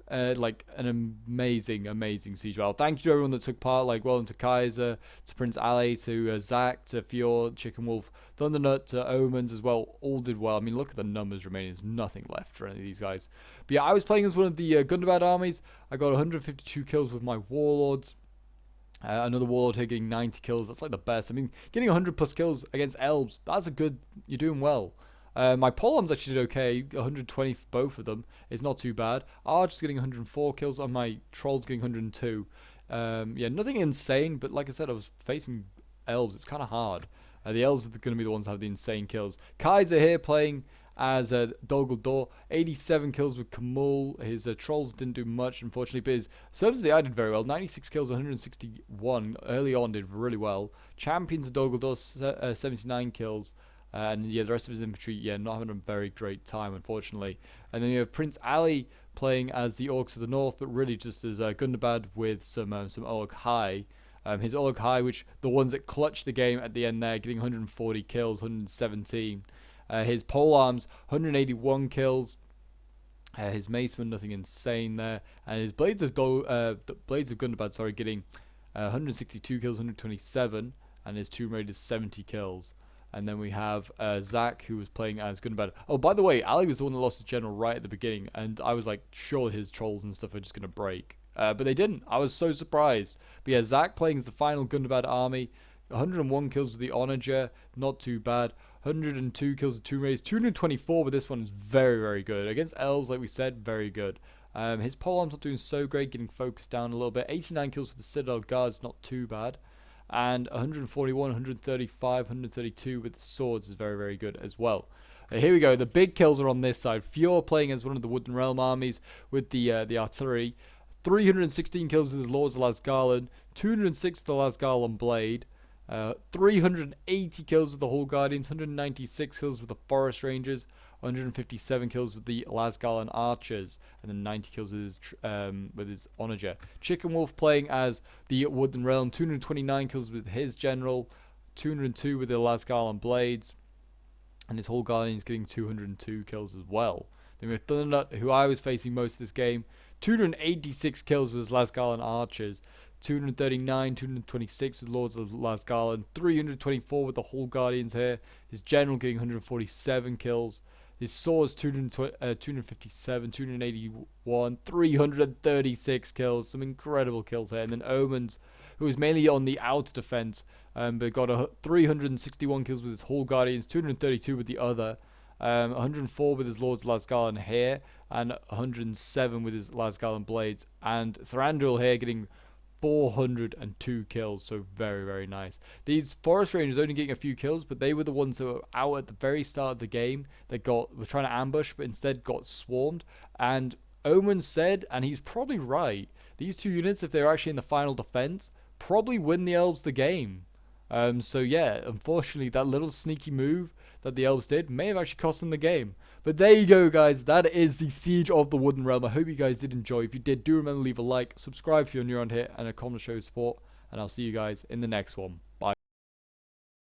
like an amazing siege battle. Thank you to everyone that took part, like to Kaiser, to Prince Ali, to Zach, to Fjord, Chicken Wolf, Thundernut, to Omens as well. All did well. I mean, look at the numbers remaining. There's nothing left for any of these guys. But yeah, I was playing as one of the Gundabad armies. I got 152 kills with my warlords. Another warlord here getting 90 kills. That's like the best. I mean, getting 100 plus kills against elves, that's a good. You're doing well. My polearms actually did okay. 120 for both of them is not too bad. Archer's getting 104 kills on my trolls getting 102. Yeah, nothing insane, but like I said, I was facing elves. It's kind of hard. The elves are going to be the ones that have the insane kills. Kaiser here playing as Dol 87 kills with Kamul. His trolls didn't do much, unfortunately, but his servants I did very well. 96 kills, 161. Early on did really well. Champions of Dol 79 kills. And yeah, the rest of his infantry, yeah, not having a very great time, unfortunately. And then you have Prince Ali playing as the Orcs of the North, but really just as Gundabad with some Orc High. His Orc High, which the ones that clutched the game at the end there, getting 140 kills, 117. His polearms, 181 kills. His Macemen, nothing insane there. And his Blades of Gundabad, sorry, getting 162 kills, 127. And his Tomb Raiders, 70 kills. And then we have Zach, who was playing as Gundabad. Oh, by the way, Ali was the one that lost his general right at the beginning. And I was like, sure, his trolls and stuff are just going to break. But they didn't. I was so surprised. But yeah, Zach playing as the final Gundabad army. 101 kills with the Onager. Not too bad. 102 kills with Tomb Raiders. 224 with this one is very, very good. Against elves, like we said, very good. His polearms not doing so great, getting focused down a little bit. 89 kills with the Citadel Guards, not too bad. And 141, 135, 132 with the swords is very, very good as well. Here we go. The big kills are on this side. Fjord playing as one of the Woodland Realm armies with the artillery. 316 kills with his Lords of Lasgarland. 206 with the Lasgarland Blade. 380 kills with the Hall Guardians. 196 kills with the Forest Rangers. 157 kills with the Lasgarland Archers, and then 90 kills with his Onager. Chicken Wolf playing as the Woodland Realm, 229 kills with his General, 202 with the Lasgarland Blades, and his Hall Guardians getting 202 kills as well. Then we have Thundernut, who I was facing most of this game, 286 kills with his Lasgarland Archers, 239, 226 with Lords of Lasgarland, 324 with the Hall Guardians here, his General getting 147 kills. His swords 257, 281, 336 kills. Some incredible kills there. And then Omens, who was mainly on the out defense, but got 361 kills with his Hall Guardians, 232 with the other, 104 with his Lords Lasgarland here, and 107 with his Lasgarland Blades. And Thranduil here getting 402 kills, so very, very nice. These Forest Rangers only getting a few kills, but they were the ones that were out at the very start of the game that were trying to ambush, but instead got swarmed. And Omen said, and he's probably right, these two units, if they're actually in the final defense, probably win the elves the game. So yeah, unfortunately, that little sneaky move that the elves did may have actually cost them the game. But there you go, guys. That is the Siege of the Woodland Realm. I hope you guys did enjoy. If you did, do remember to leave a like, subscribe if you're new around here, and a comment to show your support. And I'll see you guys in the next one.